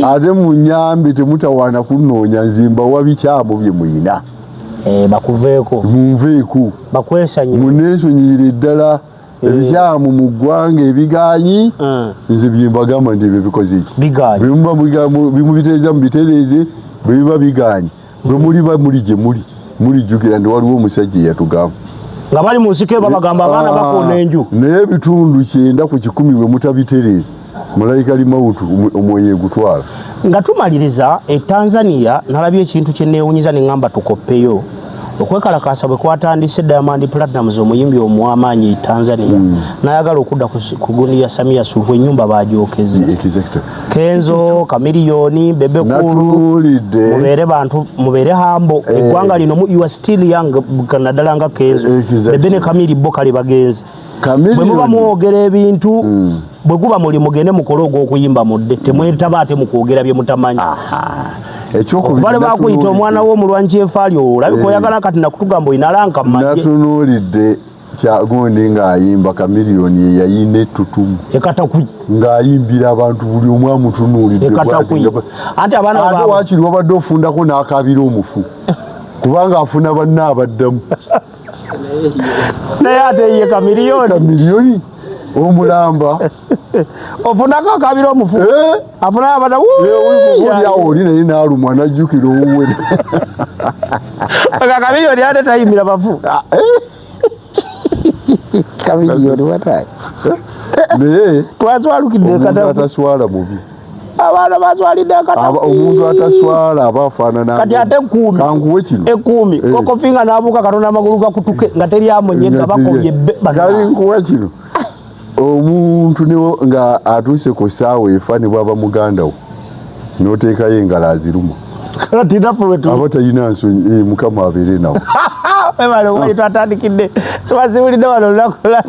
ate munyambe temutawaana kunoonya nzimba wabikyamu bye muyina bakuveeko munveeko bakwesonyiire muneesonyiire ddala ebikyamu mu ggwanga ebigaanyi nze byembagamba nti ebyo bikoze ki bimubitereeza mubitereeze bwe biba bigaanyi bwe muliba muli gye mulijjukira nti waliwo omusajja eyatugamba nga bali mu nsiko babagamba abaana bakoona enju naye ebitundu 9 ku 10 bwe mutabitereeza mulayika limawutu omwoyo egutwala. Nga tumaliriza Tanzania nalabye ekintu kye neewunyiza ne ngamba tukoppeyo okwekalakaasa bwe kwatandise Diamond Platnumz omuyimbi omwamaanyi Tanzania nayagala okudda ku gundi ya Samia Suluhu ennyumba bagyokeze Kenzo Kamiliyoni Bebe Kulu mubeere bantu mubeere hambo eggwanga lino you are still young naddala nga Kenzo Bebe ne Kamili bo kale bagenze bwe muba mwogera ebintu bwe guba muli mugende mukole ogw'okuyimba mudde temwetaba ate mukwogera bye mutamanyi bale bakuyita omwana w'omulwanyi efaali olabika oyagala kati nakutugamba oyinalanka mmaje natunuulidde Kyagundi ng'ayimba Kamiliyoni yayina ettutumu ekatakwi ng'ayimbira abantu buli omu amutunuulidde ekatakwi ate abaana ate waakiri wabadde ofundako n'akabira omufu kubanga afuna banne abaddamu naye ate ye Kamiliyoni omulamba ofunako akabira omufu afuna abadamu olyawo oli naye n'alumwa najjukira owuwe Kamiliyoni ate tayimira bafu Kamiliyoni watayi naye twazwalukidde omuntu ataswala mubi abaana bazwalidde akatamu omuntu ataswala aba afaanana kati ate 10 kanguwe kino 10 kokofinga n'abuuka Katonda amagulu gakutuke nga teri amunyenga bakobye gali nkuwe kino omuntu niwo nga atuuse ku ssaawa efa ne bwaba muganda wo n'oteekayo engalo aziruma kati naffe aba talina nsonyi Mukama abeere nawo webale wali twatandikidde tubazibulidde wano lunaku lwa